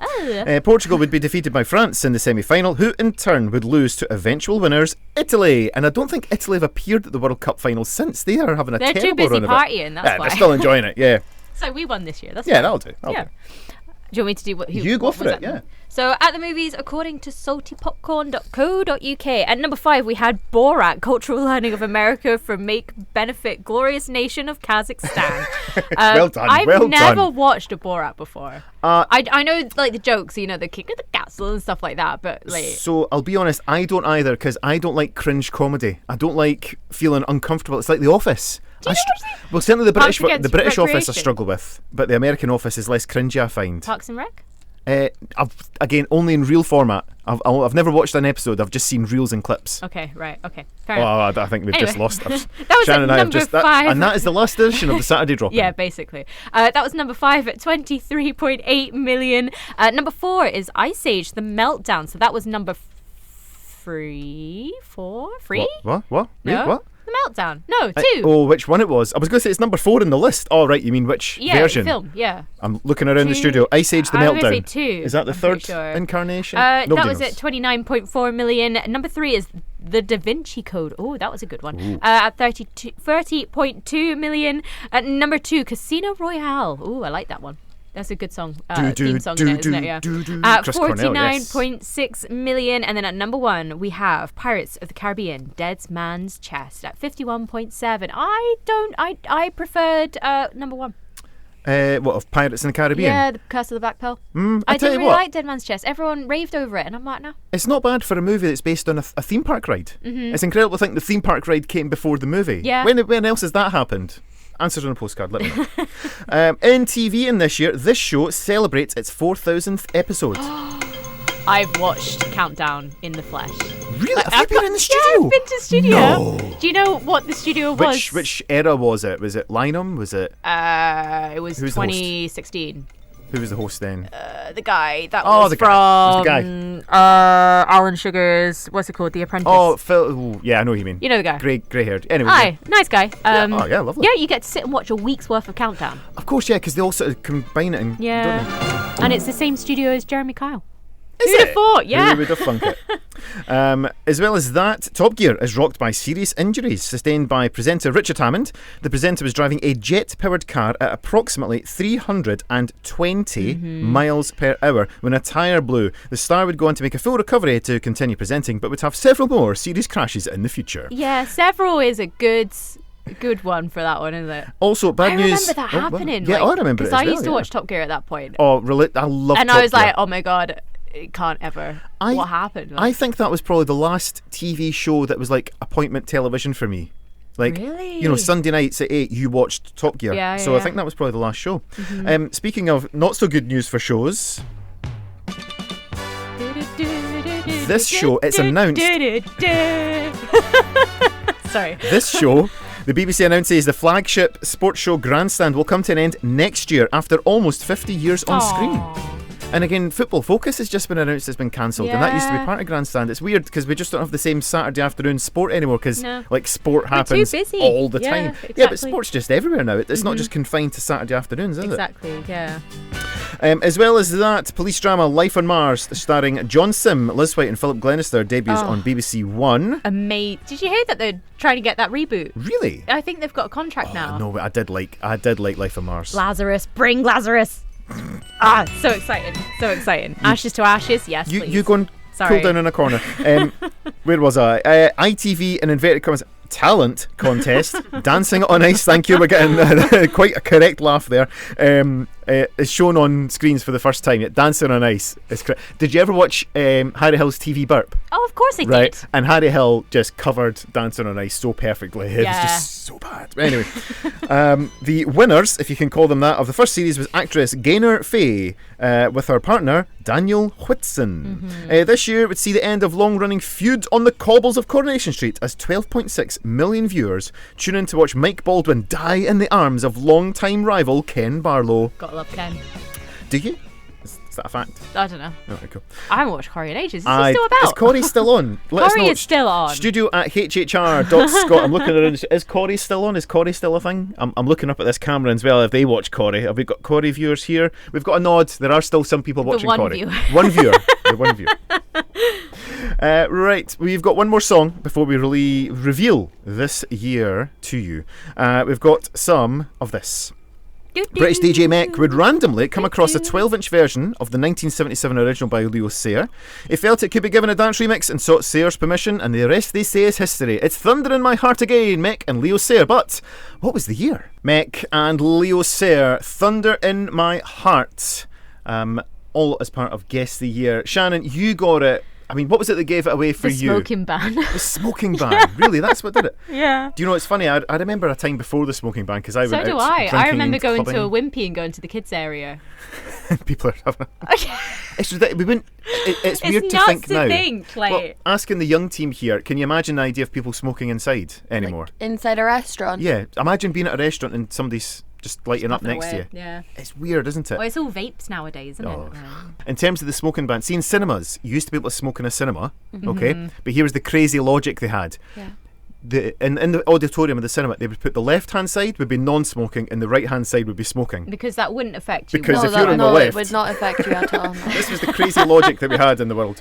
Portugal would be defeated by France in the semi-final, who in turn would lose to eventual winners Italy. And I don't think Italy have appeared at the World Cup final since. They are having a terrible run of it. They're too busy partying, that's why. They're still enjoying it, yeah. So we won this year. That's fine. That'll do. Do you want me to do what? You go for it, yeah. So at the movies, according to saltypopcorn.co.uk, at number 5 we had Borat, Cultural Learning of America from Make Benefit Glorious Nation of Kazakhstan. Well done. I've never watched a Borat before. I know the jokes, the kick of the castle and stuff like that, but So I'll be honest, I don't either, because I don't like cringe comedy. I don't like feeling uncomfortable. It's like The Office. Well, certainly the British Office I struggle with, but the American Office is less cringy, I find. Parks and Rec? Again, only in reel format. I've never watched an episode. I've just seen reels and clips. Okay, right. Okay, fair enough. I think we've just lost. That was Shannon and I have number 5. and that is the last edition of the Saturday Drop-In. Yeah, basically. That was number 5 at 23.8 million. Number 4 is Ice Age: The Meltdown. So that was number 3. What? No. Wait, what? The Meltdown. No, 2. Which one it was? I was going to say it's number 4 in the list. Oh, right, you mean which version? Film, yeah. I'm looking around the studio. Ice Age: The Meltdown. I was going to say 2. Is that the third incarnation? That was at 29.4 million. Number 3 is The Da Vinci Code. Oh, that was a good one. At 30.2 million. At number 2, Casino Royale. Oh, I like that one. That's a good song. Theme song, isn't it? Yeah. At 49.6 million. And then at number 1, we have Pirates of the Caribbean: Dead Man's Chest at 51.7. I preferred number 1. What, of Pirates in the Caribbean? Yeah, the Curse of the Black Pearl. I didn't really like Dead Man's Chest. Everyone raved over it, and I'm like, no. It's not bad for a movie that's based on a theme park ride. Mm-hmm. It's incredible to think the theme park ride came before the movie. Yeah. When else has that happened? Answers on a postcard, let me know. In TV in this year, this show celebrates its 4,000th episode. I've watched Countdown in the flesh. Really? Have you been in the studio? Yeah, I've been to studio. No. Do you know what the studio was? Which era was it? Was it Lynham? Was it? It was 2016. Who was the host then? The guy that Oh, was the guy. from Who's the guy? Alan Sugar's, what's it called? The Apprentice. Oh, Phil. Ooh, yeah, I know who you mean. You know the guy. Grey-haired. Anyway. Hi, nice guy. Oh, yeah, lovely. Yeah, you get to sit and watch a week's worth of Countdown. Of course, yeah, because they all sort of combine it and. Don't they? Yeah. And it's the same studio as Jeremy Kyle. Is Who'd have it? thought? Yeah. Who would have thunk it? As well as that, Top Gear is rocked by serious injuries sustained by presenter Richard Hammond. The presenter was driving a jet-powered car at approximately 320 miles per hour when a tyre blew. The star would go on to make a full recovery to continue presenting, but would have several more serious crashes in the future. Yeah, several is a good one for that one, isn't it? Also, bad news. I remember that happening. Yeah, I remember it as because I well, used to yeah. watch Top Gear at that point. Oh, really? I love and Top I was Gear. like, oh my god, it can't ever. What happened? I think that was probably the last TV show that was like appointment television for me. Like, really? you know, Sunday nights at 8, you watched Top Gear. Yeah, so yeah. I think that was probably the last show. Speaking of not so good news for shows, this show, it's announced. Sorry. This show, the BBC announces the flagship sports show Grandstand will come to an end next year after almost 50 years on screen. And again, Football Focus has just been announced it's been cancelled, and that used to be part of Grandstand. It's weird because we just don't have the same Saturday afternoon sport anymore because like sport happens all the time. Exactly. Yeah, but sport's just everywhere now. It's not just confined to Saturday afternoons, is it? Exactly, yeah. As well as that, police drama Life on Mars, starring John Sim, Liz White and Philip Glenister, debuts on BBC One. Did you hear that they're trying to get that reboot? Really? I think they've got a contract now. No, but I did like Life on Mars. Lazarus, bring Lazarus. So exciting, so exciting. Ashes to ashes, yes, please. You go and Sorry. cool down in a corner. Where was I? ITV in inverted commas talent contest, Dancing on Ice. Thank you. We're getting quite a correct laugh there. Is shown on screens for the first time. Dancing on Ice is Did you ever watch Harry Hill's TV Burp? Oh, of course I Right, did. and Harry Hill just covered Dancing on Ice so perfectly. It was just so bad. Anyway, the winners, if you can call them that, of the first series was actress Gaynor Faye with her partner Daniel Whitson. This year would see the end of long-running feud on the cobbles of Coronation Street as 12.6 million viewers tune in to watch Mike Baldwin die in the arms of long-time rival Ken Barlow. Gotta love Ken. Do you? Is that a fact? I don't know. Oh, cool. I haven't watched Corrie in ages. Is he still about? Is Corrie still on? Let us Corrie know. is still on. Studio at hhr.scot. I'm looking around. Is Corrie still on? Is Corrie still a thing? I'm looking up at this camera as well if they watch Corrie. Have we got Corrie viewers here? We've got a nod. There are still some people watching one Corrie. viewer. One viewer. The one viewer. Right, we've got one more song before we really reveal this year to you. We've got some of this. British DJ Mech would randomly come across a 12-inch version of the 1977 original by Leo Sayer. He felt it could be given a dance remix and sought Sayer's permission, and the rest they say is history. It's Thunder in My Heart Again, Mech and Leo Sayer. But what was the year? Mech and Leo Sayer, Thunder in My Heart. All as part of Guess the Year. Shannon, you got it. I mean, what was it that gave it away for you? The smoking ban. The smoking ban. Really, that's what did it? Yeah. Do you know, it's funny, I remember a time before the smoking ban because I went out So do I. I remember going clubbing. to a Wimpy and going to the kids area. People are having it's ridiculous. We wouldn't, it's weird to nuts think to now. think, like- Well, asking the young team here, can you imagine the idea of people smoking inside anymore? Inside a restaurant. Yeah, imagine being at a restaurant and somebody's just lighting up Puffing next to away. you. Yeah. It's weird, isn't it? Well, it's all vapes nowadays, isn't Oh. it? In terms of the smoking ban, see in cinemas, you used to be able to smoke in a cinema, okay? But here was the crazy logic they had. Yeah. In the auditorium of the cinema, they would put the left-hand side would be non-smoking and the right-hand side would be smoking. Because that wouldn't affect you. Because No, if you're on the it left... would not affect you at all. No. This was the crazy logic that we had in the world.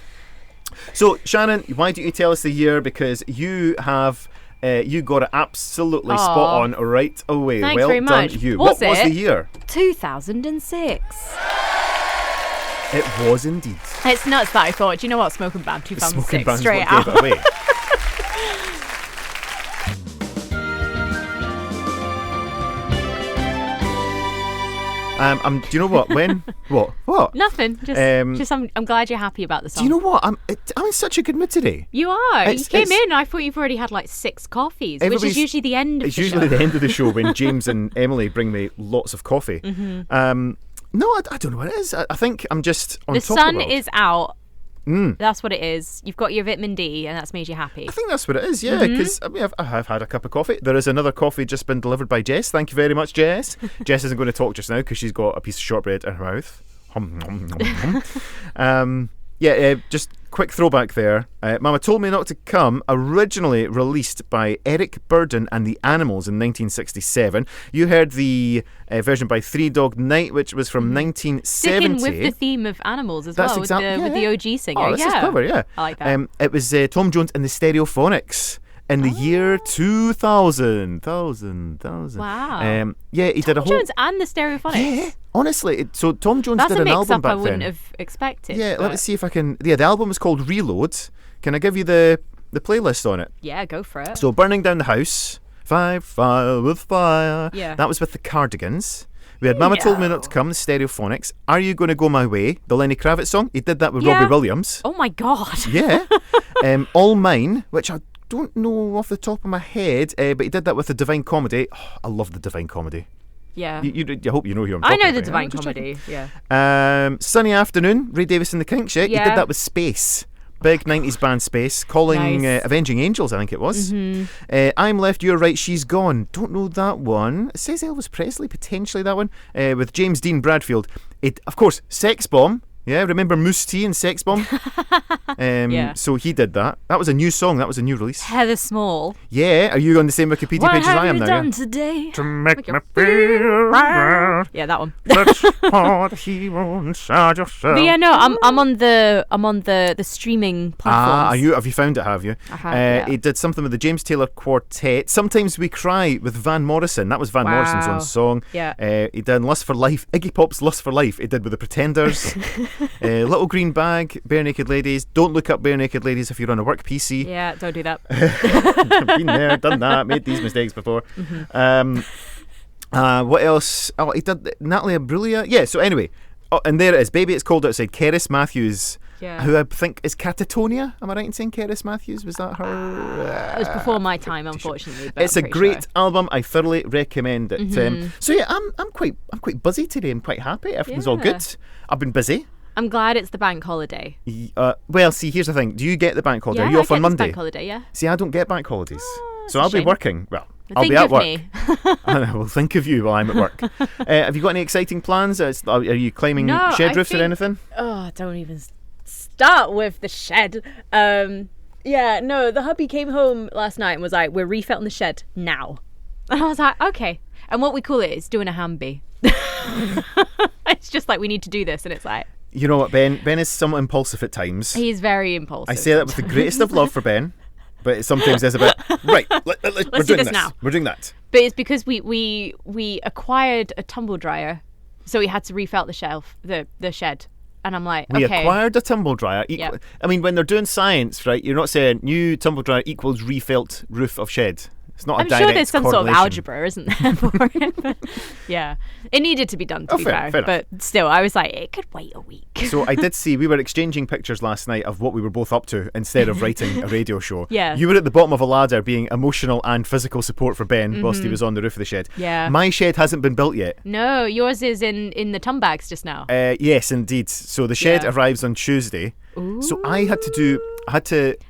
So, Shannon, why don't you tell us the year? Because you have... you got it absolutely spot on right away. Thanks well very much. done, you. Was What was it? the year? 2006. It was indeed. It's nuts that I thought, do you know what, smoking ban The smoking 2006, ban's straight what out. gave it away. Do you know what? When? What? Nothing. Just I'm glad you're happy about the song. Do you know what? I'm in such a good mood today. You are. It's- You came it's- in. I thought you've already had like 6 coffees, which Everybody's- is usually the end of It's the usually show. the end of the show when James and Emily bring me lots of coffee. No, I don't know what it is. I think I'm just on The top of sun the world. is out That's what it is. You've got your vitamin D, and that's made you happy. I think that's what it is, yeah, because I have had a cup of coffee. There is another coffee just been delivered by Jess. Thank you very much, Jess. Jess isn't going to talk just now because she's got a piece of shortbread in her mouth. Just quick throwback there. Mama Told Me Not to Come, originally released by Eric Burdon and the Animals in 1967. You heard the version by Three Dog Night, which was from 1970. Sticking with the theme of animals as well, with the OG singer. Oh, this is clever, yeah. I like that. It was Tom Jones and the Stereophonics in the year 2000. Wow. He did a whole... Tom Jones and the Stereophonics? Yeah, honestly. So Tom Jones That's did an album back I wouldn't then. have expected. Yeah, let me see if I can... Yeah, the album is called Reload. Can I give you the playlist on it? Yeah, go for it. So Burning Down the House, Fire with Fire. Yeah. That was with the Cardigans. We had Mama Told Me Not to Come, the Stereophonics. Are You Gonna Go My Way, the Lenny Kravitz song. He did that with Robbie Williams. Oh my God. Yeah. All Mine, which I don't know off the top of my head, but he did that with the Divine Comedy. Oh, I love the Divine Comedy. Yeah. You hope you know who I'm I talking know about. the Divine Just Comedy, checking. yeah. Sunny Afternoon, Ray Davis and the Kinks. He did that with Space. Big 90s band Space, calling Nice. Avenging Angels, I think it was. I'm Left, You're Right, She's Gone. Don't know that one. It says Elvis Presley, potentially that one, with James Dean Bradfield. Of course, Sex Bomb. Yeah, remember Moose T and Sex Bomb? So he did that. That was a new song. That was a new release. Heather Small. Yeah, are you on the same Wikipedia page as I am now? What have you done today? To make me feel right. Yeah, that one. Let's pour the hero inside yourself. But yeah, no, I'm on the streaming platforms. Have you found it? Have you? I have. Yeah. He did something with the James Taylor Quartet. Sometimes We Cry with Van Morrison. That was Van Morrison's own song. Yeah. He did Lust for Life. Iggy Pop's Lust for Life. He did with the Pretenders. Little Green Bag, Bare Naked Ladies. Don't look up Bare Naked Ladies if you're on a work PC. Yeah, don't do that. Been there, done that, made these mistakes before. What else? Oh, he did Natalie Imbruglia. Yeah, so anyway. Oh, and there it is. Baby It's Cold Outside. Keris Matthews. Yeah. Who I think is Catatonia. Am I right in saying Keris Matthews? Was that her? It was before my time, unfortunately. But It's a great album. I thoroughly recommend it. So yeah, I'm quite buzzy today. I'm quite happy. Everything's all good. I've been busy. I'm glad it's the bank holiday. Well, see, here's the thing. Do you get the bank holiday? Yeah, Are you off I on get this Monday? bank holiday, yeah. See, I don't get bank holidays. That's So a I'll be shame. working. Well, I'll Think be at of work. me. I will think of you while I'm at work. Have you got any exciting plans? Are you climbing shed roofs or anything? Oh, don't even start with the shed. Yeah, no, the hubby came home last night and was like, we're refitting the shed now. And I was like, okay. And what we call it is doing a Hamby. It's just like, we need to do this. And it's like... You know what, Ben? Ben is somewhat impulsive at times. He's very impulsive. I say that with the greatest of love for Ben, but it sometimes there's a bit, right, we're doing this now. We're doing that. But it's because we acquired a tumble dryer, so we had to refelt the shed. And I'm like, We okay. acquired a tumble dryer. Yep. I mean, when they're doing science, right, you're not saying new tumble dryer equals refelt roof of shed. It's not a I'm direct sure there's some sort of correlation. algebra, isn't there, for it? But yeah, it needed to be done, to be fair fair. enough. But still, I was like, it could wait a week. So I did see, we were exchanging pictures last night of what we were both up to instead of writing a radio show. Yeah. You were at the bottom of a ladder being emotional and physical support for Ben whilst he was on the roof of the shed. Yeah. My shed hasn't been built yet. No, yours is in the ton bags just now. Yes, indeed. So the shed Yeah. arrives on Tuesday. So I had to...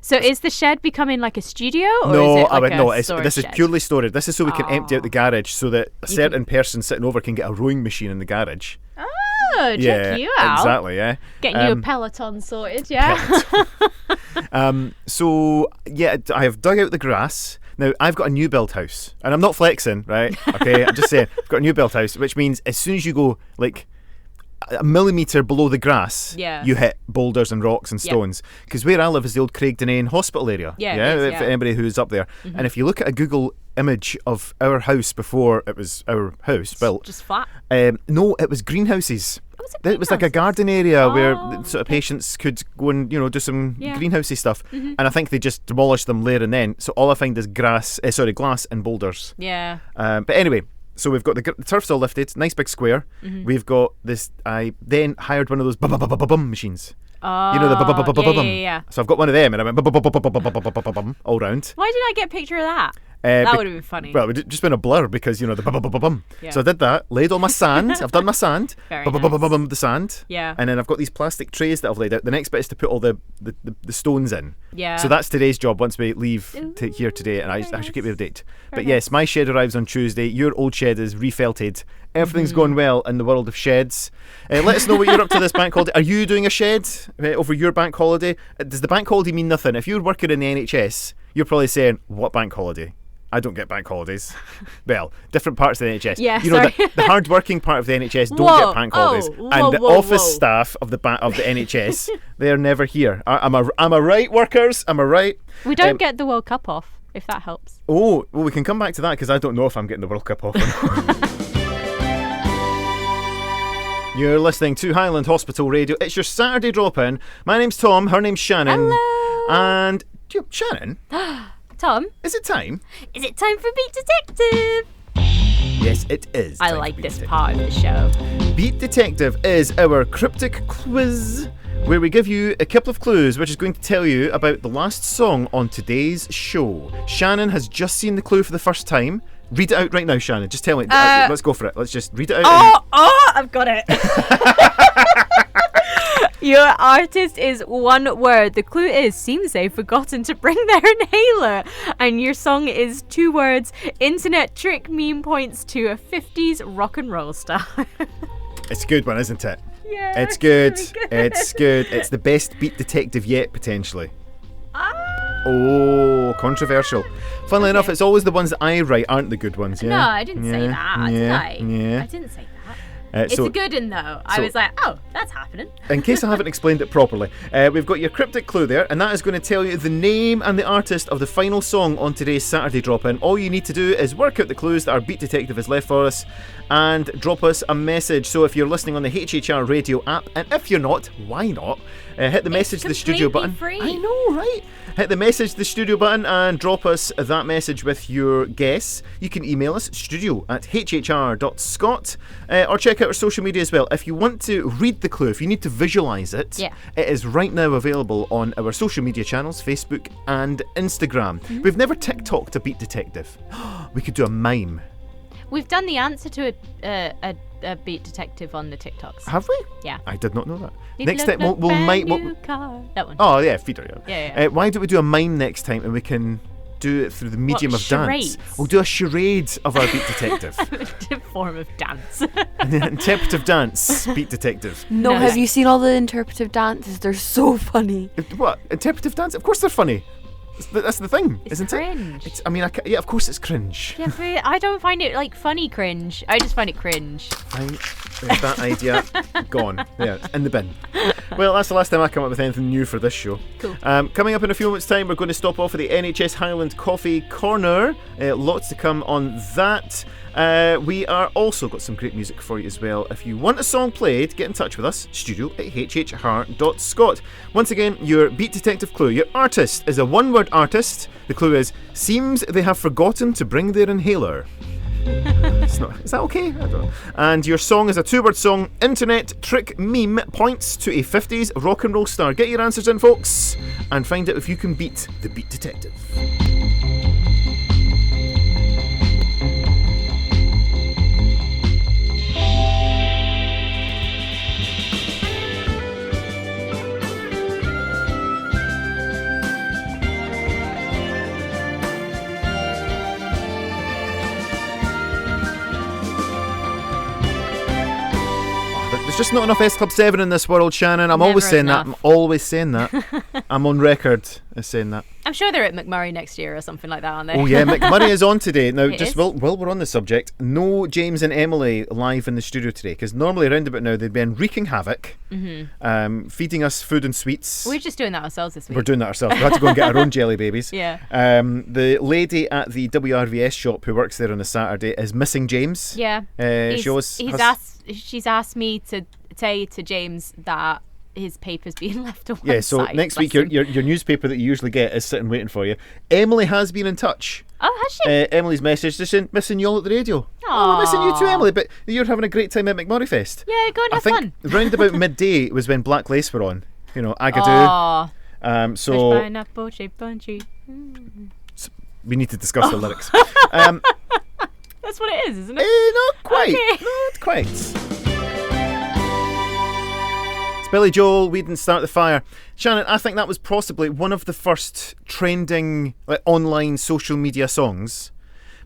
So is the shed becoming like a studio, or No, is it like this is purely storage. This is so we can empty out the garage so that a You certain person sitting over can get a rowing machine in the garage. Oh, check you out. Exactly, yeah. Getting you a Peloton sorted, yeah. So, yeah, I have dug out the grass. Now, I've got a new built house. And I'm not flexing, right? Okay, I'm just saying. I've got a new built house, which means as soon as you go, like, a millimetre below the grass, Yeah. you hit boulders and rocks and stones. Because where I live is the old Craigdenane Hospital area. Yeah, it is, for yeah. anybody who's up there. And if you look at a Google image of our house before it was our house built, Just flat. no, it was greenhouses. Oh, was it It was like a greenhouses? garden area where Oh, sort of patients could go and do some Yeah. greenhousey stuff. And I think they just demolished them there and then. So all I find is glass and boulders. Yeah. But anyway, so we've got the turf's all lifted, nice big square. We've got this. I then hired one of those bum machines. Oh, You know the bum. yeah. So I've got one of them, and I went bum all round. Why did I get a picture of that? That would have been funny. Well, it would just been a blur because, the bum. Yeah. So I did that, laid all my sand. I've done my sand. Very Bum, the sand. Yeah. And then I've got these plastic trays that I've laid out. The next bit is to put all the stones in. Yeah. So that's today's job once we leave here today, and I should keep you updated. But yes, my shed arrives on Tuesday. Your old shed is refelted. Everything's going well in the world of sheds. Let us know what you're up to this bank holiday. Are you doing a shed over your bank holiday? Does the bank holiday mean nothing? If you're working in the NHS, you're probably saying, what bank holiday? I don't get bank holidays. Well, different parts of the NHS. Yeah, the hard-working part of the NHS don't get bank holidays, and the office staff of the NHS, they're never here. Am I right, workers? Am I right? We don't get the World Cup off, if that helps. Oh, well, we can come back to that because I don't know if I'm getting the World Cup off or not. You're listening to Highland Hospital Radio. It's your Saturday drop-in. My name's Tom. Her name's Shannon. Hello. And Shannon. Tom, Is it time? is it time for Beat Detective? Yes, it is. I time like for Beat this Detective. part of the show. Beat Detective is our cryptic quiz where we give you a couple of clues which is going to tell you about the last song on today's show. Shannon has just seen the clue for the first time. Read it out right now, Shannon. Just tell me. Let's go for it. Let's just read it out. I've got it. Your artist is one word. The clue is, seems they've forgotten to bring their inhaler. And your song is 2 words. Internet trick meme points to a 50s rock and roll star. It's a good one, isn't it? Yeah, It's good. really good. It's good. It's the best Beat Detective yet, potentially. Oh, controversial. Funnily enough, it's always the ones that I write aren't the good ones. Yeah? No, I didn't say that, did I? Yeah. I didn't say that. It's a good one, though. I was like, oh, that's happening. In case I haven't explained it properly, we've got your cryptic clue there, and that is going to tell you the name and the artist of the final song on today's Saturday drop-in. All you need to do is work out the clues that our Beat Detective has left for us and drop us a message. So if you're listening on the HHR radio app, and if you're not, why not? Hit the message to the studio button. Free. I know, right? Hit the message to the studio button and drop us that message with your guess. You can email us studio@hhr.scot or check out our social media as well. If you want to read the clue, if you need to visualise it, it is right now available on our social media channels, Facebook and Instagram. We've never TikToked a Beat Detective. We could do a mime. We've done the answer to a Beat Detective on the TikToks. Have we? Yeah. I did not know that. It Next looked time we'll like might. new car. That one. Oh yeah, feeder. Yeah. Why don't we do a mime next time and we can do it through the medium of charades? dance? We'll do a charade of our Beat Detective. A form of dance. Interpretive dance, Beat Detective. No, have you seen all the interpretive dances? They're so funny. What? Interpretive dance? Of course they're funny. That's the thing, It's isn't cringe. it? Yeah, of course it's cringe. Yeah, but I don't find it like funny cringe. I just find it cringe. There's that idea gone. Yeah, in the bin. Well, that's the last time I come up with anything new for this show. Cool. Coming up in a few moments' time, we're going to stop off at the NHS Highland Coffee Corner. Lots to come on that. We are also got some great music for you as well. If you want a song played, get in touch with us, studio@hhr.scot. Once again, your Beat Detective clue. Your artist is a one-word artist. The clue is, seems they have forgotten to bring their inhaler. Is that okay? I don't know. And your song is a 2-word song. Internet trick meme points to a 50s rock and roll star. Get your answers in, folks, and find out if you can beat the Beat Detective. There's just not enough S Club 7 in this world, Shannon. I'm always saying that. I'm always saying that. I'm on record as saying that. I'm sure they're at McMurray next year or something like that, aren't they? Oh yeah, McMurray is on today. Now, It just is? while we're on the subject, no James and Emily live in the studio today, because normally around about now they'd been wreaking havoc, feeding us food and sweets. We're just doing that ourselves this week. We're doing that ourselves. We had to go and get our own jelly babies. Yeah. The lady at the WRVS shop who works there on a Saturday is missing James. Yeah. She's asked me to say to James that his paper's being left on one Yeah, so side. next week Bless him. your newspaper that you usually get is sitting waiting for you. Emily has been in touch. Oh, has she? Emily's message just saying, missing you all at the radio. Aw. Oh, missing you too, Emily, but you're having a great time at McMurray Fest. Yeah, go and I have think fun. round about midday was when Black Lace were on. You know, Agadoo. Aw. So Pineapple shaped punchy. we need to discuss the lyrics. That's what it is, isn't it? Not quite. Okay. Not quite. It's Billy Joel, We Didn't Start the Fire. Shannon, I think that was possibly one of the first trending online social media songs,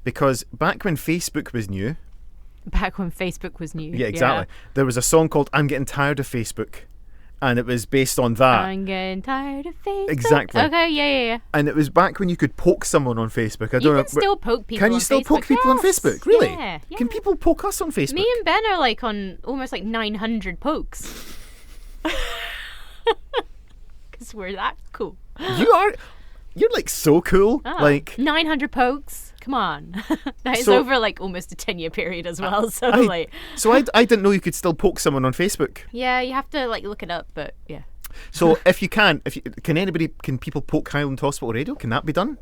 because back when Facebook was new... Back when Facebook was new. Yeah, exactly. There was a song called I'm Getting Tired of Facebook, and it was based on that. I'm getting tired of Facebook. Exactly. Okay, yeah. And it was back when you could poke someone on Facebook. I don't You know. can still poke people Can you on still Facebook. poke people on Yes. Facebook? Really? Yeah. Can people poke us on Facebook? Me and Ben are like on almost like 900 pokes. Because we're that cool. You're like so cool. Ah, Like 900 pokes. Come on. That is So- over like almost a 10-year period as well. So I didn't know you could still poke someone on Facebook. yeah, you have to like look it up, but yeah. So can people poke Highland Hospital Radio? Can that be done?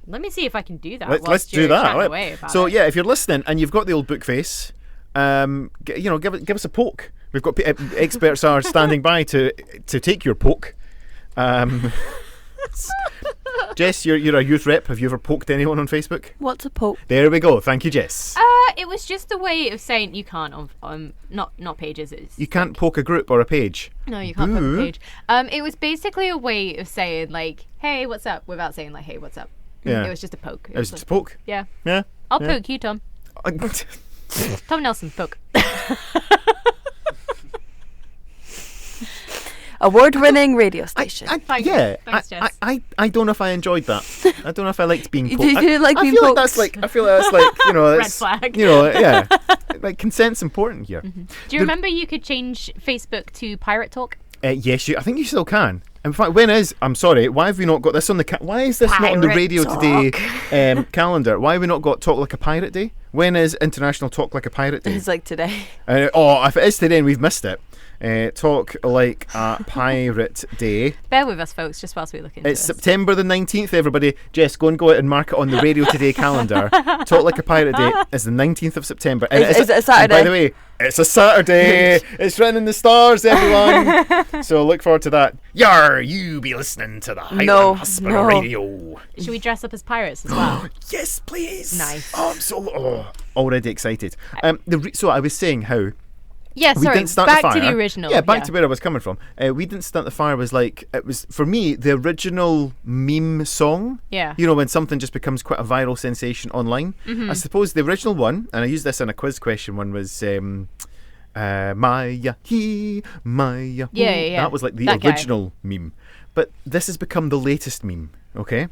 Let me see if I can do that. Let's whilst do you're that. chatting Right. away about So it. yeah, if you're listening and you've got the old book face, give us a poke. We've got experts are standing by to take your poke. Jess, you're a youth rep. Have you ever poked anyone on Facebook? What's a poke? There we go. Thank you, Jess. It was just a way of saying you can't on not pages. It's You can't poke a group or a page. no, you can't poke Boo. a page. It was basically a way of saying like, "Hey, what's up?" without saying like, "Hey, what's up." Yeah. It was just a poke. It was just a poke. yeah. Yeah. I'll Yeah. poke you, Tom. Tom Nelson, poke. Award-winning radio station. Thanks. Yeah, Thanks, Jess. I don't know if I enjoyed that. I don't know if I liked being poked. You didn't like being I feel poked? I feel like that's like Red it's, flag. yeah, like consent's important here. Do you remember you could change Facebook to Pirate Talk? Yes, I think you still can. In fact, I'm sorry, why have we not got this on the why is this not on the Pirate Radio Talk. Today calendar? Why have we not got Talk Like a Pirate Day? When is International Talk Like a Pirate Day? It's like today. If it is today and we've missed it, Talk Like a Pirate Day. Bear with us, folks, just whilst we look into It's this. September the 19th, everybody. Jess, go and and mark it on the Radio Today calendar. Talk Like a Pirate Day is the 19th of September. And Is it a and Saturday? by the way, it's a Saturday. It's written in the stars, everyone. So look forward to that. Yar, you be listening to the Highland Hospital no. Radio. Should we dress up as pirates as well? Yes, please. Nice. Oh, I'm so already excited. So I was saying how... Yeah, We sorry, didn't start back the fire. to the original. Yeah, back to where I was coming from. We Didn't Start the Fire was like, it was, for me, the original meme song. Yeah. You know, when something just becomes quite a viral sensation online. Mm-hmm. I suppose the original one, and I used this in a quiz question, one was Maya, he, Maya, ho. Yeah. That was like the That guy. original meme. But this has become the latest meme, okay?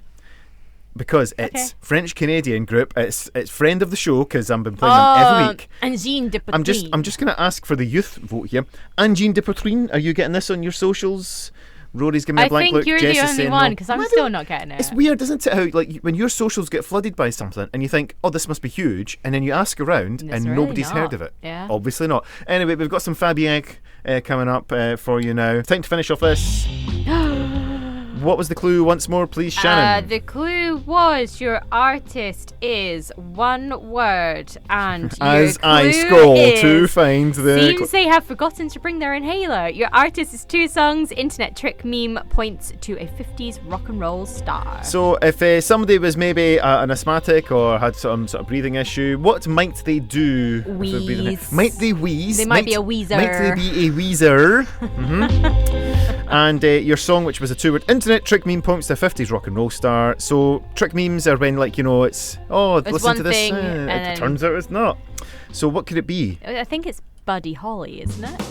Because it's French-Canadian group. It's friend of the show, because I've been playing them every week. Angine de I'm just going to ask for the youth vote here. Angine de Poitrine, are you getting this on your socials? Rory's giving me a I blank think look. you're Jess the is only saying one, no. because I'm Am I still the- not getting it. It's weird, isn't it? How like when your socials get flooded by something, and you think, "Oh, this must be huge," and then you ask around, And and it's really nobody's not. heard of it. Yeah. Obviously not. Anyway, we've got some Fabienne coming up for you now. Time to finish off this. What was the clue once more, please, Shannon? The clue was your artist is one word, and As your I clue scroll is, to find the seems they have forgotten to bring their inhaler. Your artist is 2 songs. Internet trick meme points to a 50s rock and roll star. So if somebody was maybe an asthmatic or had some sort of breathing issue, what might they do? if they're breathing? Wheeze. Might they wheeze? They might be a wheezer. Might they be a wheezer? And your song, which was a 2-word internet trick meme, points to a 50s rock and roll star. So trick memes are when, like, you know, it's listen one to this. thing, It and then- turns out it's not. So what could it be? I think it's Buddy Holly, isn't it?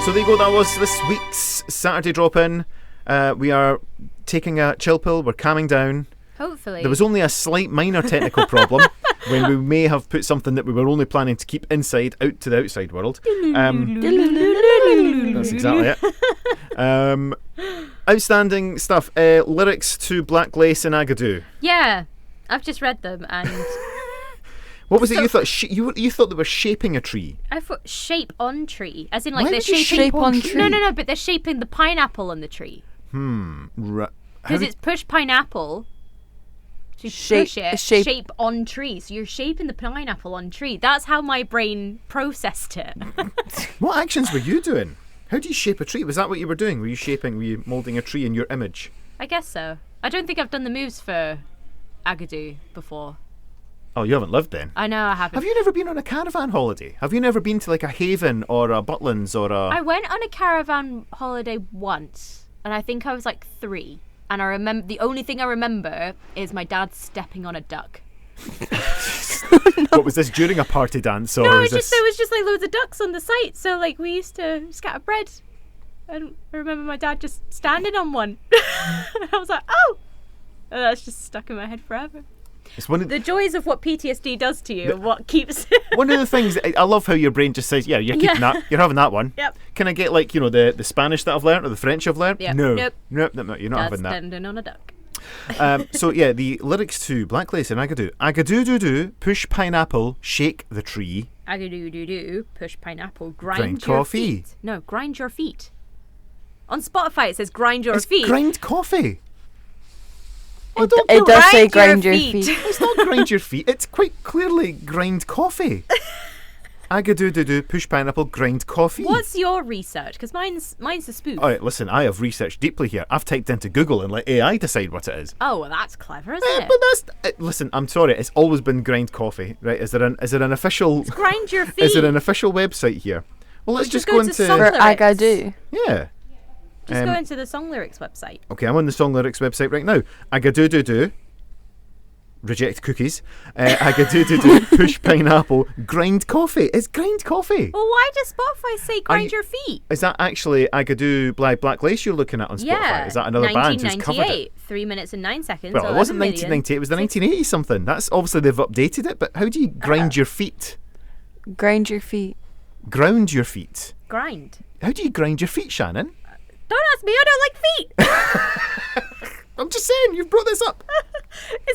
So there you go. That was this week's Saturday drop in. We are taking a chill pill. We're calming down. Hopefully. There was only a slight minor technical problem when we may have put something that we were only planning to keep inside out to the outside world. That's exactly it. Outstanding stuff. Lyrics to Black Lace and Agadoo. Yeah, I've just read them, and What was it you thought? You thought they were shaping a tree. I thought shape on tree, as in like Why they're would you shaping. shape on tree? No, but they're shaping the pineapple on the tree Right. because it's push pineapple. So you Shape- push it, shape- shape on tree. So you're shaping the pineapple on tree. That's how my brain processed it. What actions were you doing? How do you shape a tree? Was that what you were doing? Were you moulding a tree in your image? I guess so. I don't think I've done the moves for Agadoo before. Oh, you haven't lived then? I know I haven't. Have you never been on a caravan holiday? Have you never been to like a Haven or a Butlins or a... I went on a caravan holiday once, and I think I was like 3. And I remember the only thing I remember is my dad stepping on a duck. What was this, during a party dance? Or No, was there this... was just like loads of ducks on the site. So like we used to scatter bread. And I remember my dad just standing on one. And I was like, oh! And that's just stuck in my head forever. It's one of The joys of what PTSD does to you, what keeps... one of the things, I love how your brain just says, yeah, you're keeping that, you're having that one. Yep. Can I get like, the Spanish that I've learnt or the French I've learnt? Yep. No. Nope. Nope, you're not Dad's having that. standing on a duck. So yeah, the lyrics to Black Lace and Agadoo. Agadoo-doo-doo, push pineapple, shake the tree. Agadoo-doo-doo, push pineapple, Grind grind your coffee. feet. No, grind your feet. On Spotify it says grind your It's feet. grind coffee. It does say grind your feet. It's not grind your feet. It's quite clearly grind coffee. Agadoo-doo-doo, push pineapple, grind coffee. What's your research? Because mine's a spoof. All right, listen, I have researched deeply here. I've typed into Google and let AI decide what it is. Oh, well, that's clever, isn't it? But that's listen. I'm sorry. It's always been grind coffee, right? Is there an official? Grind your feet. Is there an official website here? Well, let's just go go to into. Song For lyrics. Agadoo. Yeah. Just go into the song lyrics website. Okay, I'm on the song lyrics website right now. Agadoo-doo-doo. Reject cookies. Agadoo-doo-doo. Push pineapple. Grind coffee. It's grind coffee. Well, why does Spotify say grind your feet? Is that actually Agadoo Black Lace you're looking at on Spotify? Yeah. Is that another band who's covered it? 3 minutes and 9 seconds. Well, it wasn't 11 million. 1998. It was the 1980 something. That's obviously they've updated it. But how do you grind your feet? Grind your feet. Ground your feet. Grind. How do you grind your feet, Shannon? Don't ask me. I don't like feet. I'm just saying, you've brought this up. I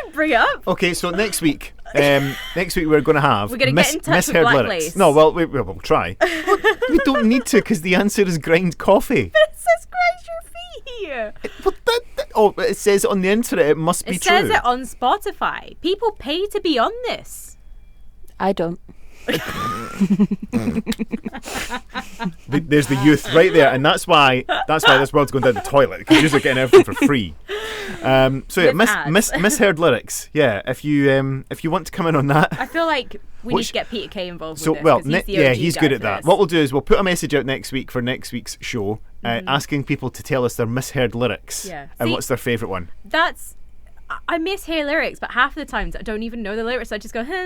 didn't bring it up. Okay, so next week we're going to have We're gonna get in touch with misheard Black lyrics. Lace. No, well, we'll try. We don't need to because the answer is grind coffee. It says grind your feet. But it says on the internet it must be It true. says it on Spotify. People pay to be on this. I don't. There's the youth right there, and that's why this world's going down the toilet because you're getting everything for free. So yeah, With ads. misheard lyrics. Yeah, if you want to come in on that. I feel like we need to get Peter Kay involved So with this. well, 'cause he's the yeah, OG he's guy good at for that. this. What we'll do is we'll put a message out next week for next week's show, asking people to tell us their misheard lyrics Yeah. and See- what's their favourite one. I mishear lyrics, but half of the times I don't even know the lyrics. I just go, stuff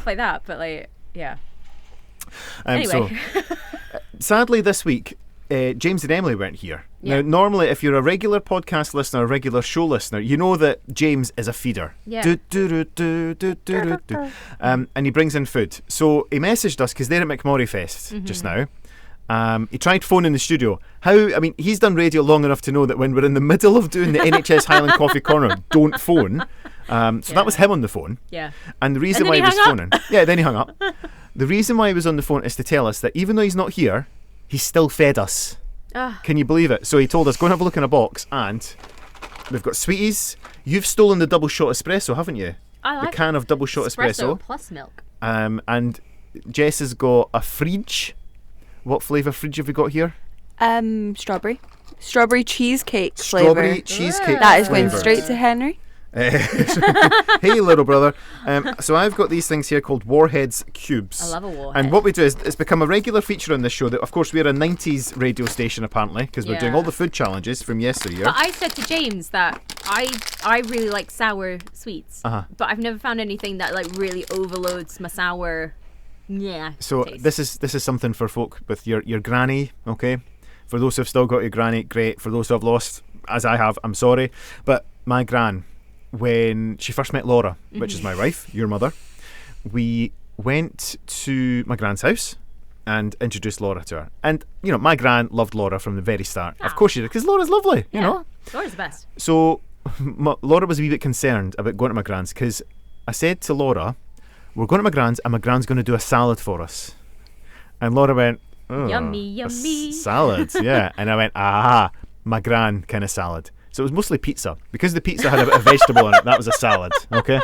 like that. But like, yeah. Anyway, So, sadly, this week, James and Emily weren't here. Yeah. Now, normally, if you're a regular podcast listener, a regular show listener, you know that James is a feeder. Yeah. And he brings in food. So he messaged us because they're at McMorry Fest just now. He tried phoning the studio. He's done radio long enough to know that when we're in the middle of doing the NHS Highland Coffee Corner, don't phone. So that was him on the phone. yeah. And the reason And why then he was he hung phoning. Yeah, then he hung up. The reason why he was on the phone is to tell us that even though he's not here, he's still fed us. Can you believe it? So he told us, go and have a look in a box, and we've got sweeties. You've stolen the double shot espresso, haven't you? I like the can of double shot espresso. plus milk. And Jess has got a fridge. What flavour fridge have we got here? Strawberry cheesecake Strawberry flavour. cheesecake That is going flavour. straight to Henry. Hey, little brother. So I've got these things here called Warheads Cubes. I love a warhead. And what we do is it's become a regular feature on this show that, of course, we're a 90s radio station apparently because we're doing Yeah. all the food challenges from yesteryear. But I said to James that I really like sour sweets, but I've never found anything that like really overloads my sour. Yeah. So taste. this is something for folk with your granny, okay? For those who've still got your granny, great. For those who have lost, as I have, I'm sorry. But my gran, when she first met Laura, which is my wife, your mother, we went to my gran's house and introduced Laura to her. And, my gran loved Laura from the very start. Of course she did, because Laura's lovely, you know. Laura's the best. So Laura was a wee bit concerned about going to my gran's because I said to Laura, we're going to my gran's and my gran's going to do a salad for us. And Laura went, oh, Yummy, yummy. salad, yeah. And I went, my gran kind of salad. So it was mostly pizza. Because the pizza had a bit of vegetable on it, that was a salad, okay?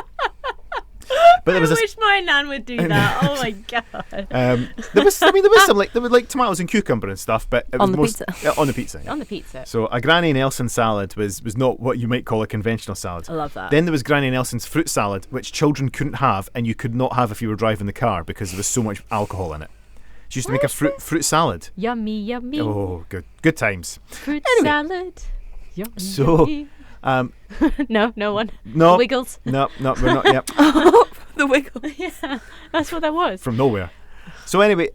But I wish my nan would do that. Oh my god. There was some like tomatoes and cucumber and stuff, but it was On the most, pizza. Yeah, on the pizza. Yeah. On the pizza. So a Granny Nelson salad was not what you might call a conventional salad. I love that. Then there was Granny Nelson's fruit salad, which children couldn't have, and you could not have if you were driving the car because there was so much alcohol in it. She used to make a fruit salad. Yummy, yummy. Oh, good times. Fruit Anyway. salad. Yummy, So, yummy. No one. No, The Wiggles. no, we're not yet. The wiggle. Yeah, that's what that was. From nowhere. So anyway,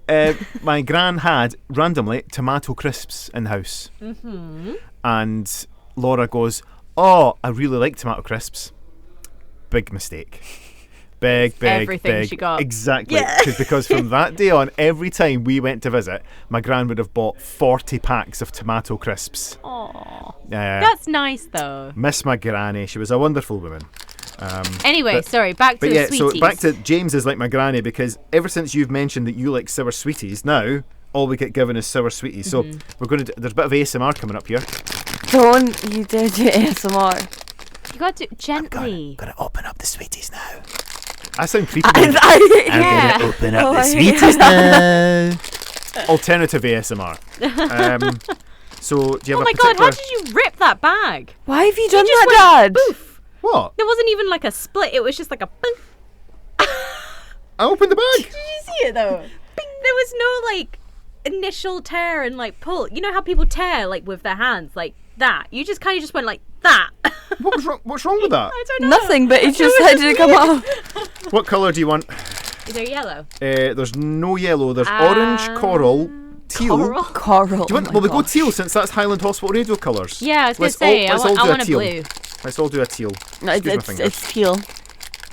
my gran had randomly tomato crisps in the house, and Laura goes, "Oh, I really like tomato crisps." Big mistake. Big. Everything she got. Exactly. Because from that day on, every time we went to visit, my gran would have bought 40 packs of tomato crisps. Aww. That's nice though. Miss my granny. She was a wonderful woman. Anyway, sorry, back to the sweeties. So back to James is like my granny, because ever since you've mentioned that you like sour sweeties, now all we get given is sour sweeties. So we're going to there's a bit of ASMR coming up here. Don't you dare do ASMR. You got to gently. Gotta open up the sweeties now. I sound creepy. Yeah. I'm gonna open up Oh the my sweeties now. Alternative ASMR. So do you have Oh a my god, particular... how did you rip that bag? Why have you done just that, went Dad? Boof. What? There wasn't even like a split, it was just like a poof. I opened the bag. Did you see it though? There was no like initial tear and like pull. You know how people tear like with their hands like that? You just kind of just went like that. What's wrong with that? I don't know. Nothing, but it just had to come off. What colour do you want? Is there yellow? There's no yellow. There's orange, coral, teal. Coral. Do you want? Well, we go teal since that's Highland Hospital Radio colours. Yeah, I was going to Let's all- say, let's I all do want a teal. blue. Let's all do a teal. Excuse my fingers. It's teal.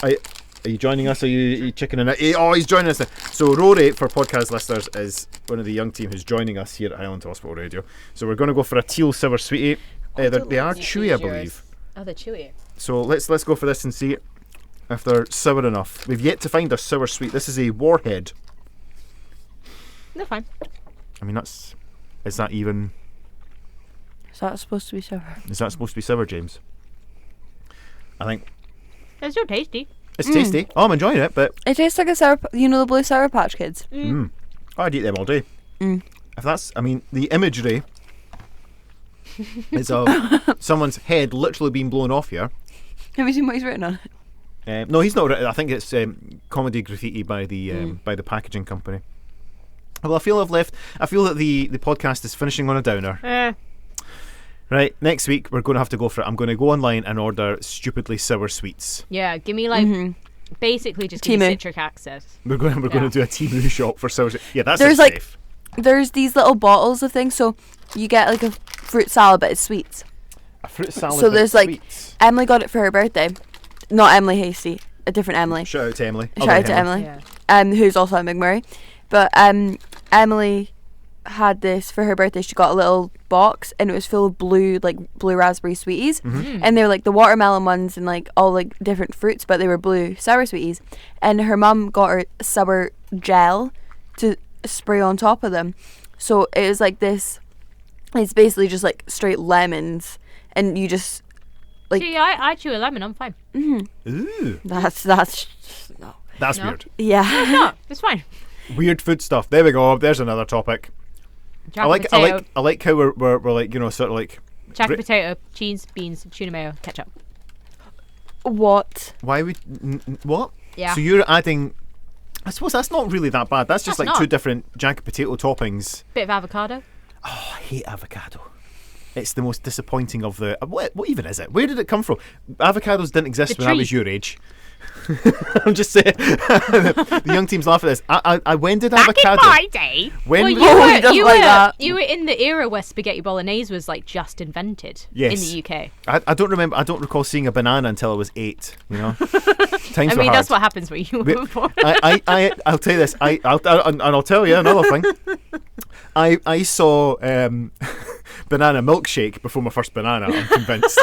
Are you joining us? Are you chickening out? Oh, he's joining us. So Rory, for podcast listeners, is one of the young team who's joining us here at Highland Hospital Radio. So we're going to go for a teal sour sweetie. They are chewy, I believe. Oh, they're chewy. So let's go for this and see if they're sour enough. We've yet to find a sour sweet. This is a Warhead. They're fine. I mean, is that even? Is that supposed to be sour? Is that supposed to be sour, James? I think They're still tasty. it's tasty. Oh, I'm enjoying it, but It tastes like a sour, the blue Sour Patch Kids. I'd eat them all day. If that's, I mean, the imagery is of someone's head literally being blown off here. Have you seen what he's written on it? No, he's not. I think it's comedy graffiti by the packaging company. Well, I feel that the podcast is finishing on a downer. Right, next week we're going to have to go for it. I'm going to go online and order stupidly sour sweets. Yeah, give me like basically just give me Temu. citric access. We're going to do a Temu shop for sour sweets. Yeah, that's There's safe. There's these little bottles of things, so you get like a fruit salad, but it's sweets. A fruit salad. So with there's like sweets. Emily got it for her birthday. Not Emily Hasty, a different Emily. Shout out to Emily. Shout out to Emily. Who's also at McMurray. But Emily had this for her birthday. She got a little box and it was full of blue raspberry sweeties, and they were like the watermelon ones and like all like different fruits, but they were blue sour sweeties. And her mum got her sour gel to spray on top of them, so it was like this. It's basically just like straight lemons, and you just like. See, I chew a lemon. I'm fine. Ooh, That's no. that's No. weird. Yeah. No, it's fine. Weird food stuff. There we go. There's another topic. Jack I like how we're like, you know, sort of like. jacket potato, cheese, beans, tuna mayo, ketchup. What? Why would what? Yeah. So you're adding. I suppose that's not really that bad. That's just That's like two not. different jacket potato toppings. Bit of avocado. Oh, I hate avocado. It's the most disappointing of the. What even is it? Where did it come from? Avocados didn't exist The when I tree. was your age. I'm just saying. The young teams laugh at this. I when did avocado? Back in my day. When Well, was- you Oh, were, he doesn't you like were, that. you were in the era where spaghetti bolognese was like just invented in Yes. the UK. I don't remember. I don't recall seeing a banana until I was 8. You know, times I were mean, hard. that's what happens when you were born. I'll tell you this. I'll tell you another thing. I saw banana milkshake before my first banana. I'm convinced.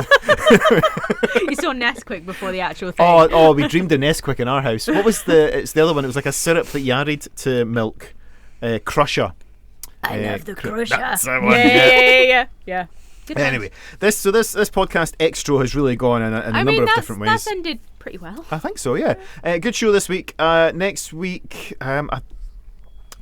You saw Nesquik before the actual thing. Oh, we dreamed of Nesquik in our house. What was it's the other one? It was like a syrup that you added to milk. Crusher. I love the Cru- crusher. That's the one. Yeah. Good times. Anyway, this podcast extra has really gone in a number of different ways. That's ended pretty well. I think so, yeah. Good show this week. Next week, I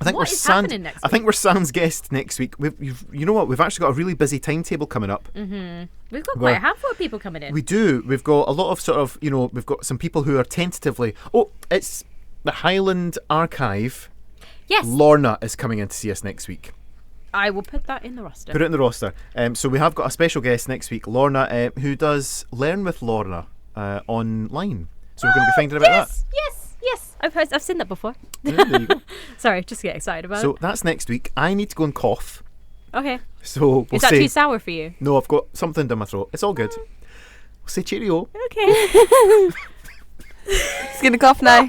think What is happening next I think we're Sam's guest next week. You know what? We've actually got a really busy timetable coming up. Mm-hmm. We've got quite a handful of people coming in. We do. We've got a lot of sort of, we've got some people who are tentatively. Oh, it's the Highland Archive. Yes. Lorna is coming in to see us next week. I will put that in the roster. Put it in the roster. So we have got a special guest next week, Lorna, who does Learn with Lorna online. So we're going to be finding about that. Yes. I've seen that before. Yeah, there you go. Sorry, just get excited about it. So that's next week. I need to go and cough. Okay. So we'll Is that say, too sour for you? No, I've got something down my throat. It's all good. We'll say cheerio. Okay. He's gonna cough now.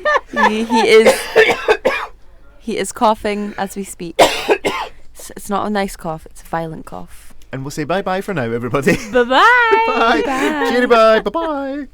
He is coughing as we speak. It's not a nice cough. It's a violent cough. And we'll say bye-bye for now, everybody. Bye-bye. Bye. Cheerio, bye. Bye-bye.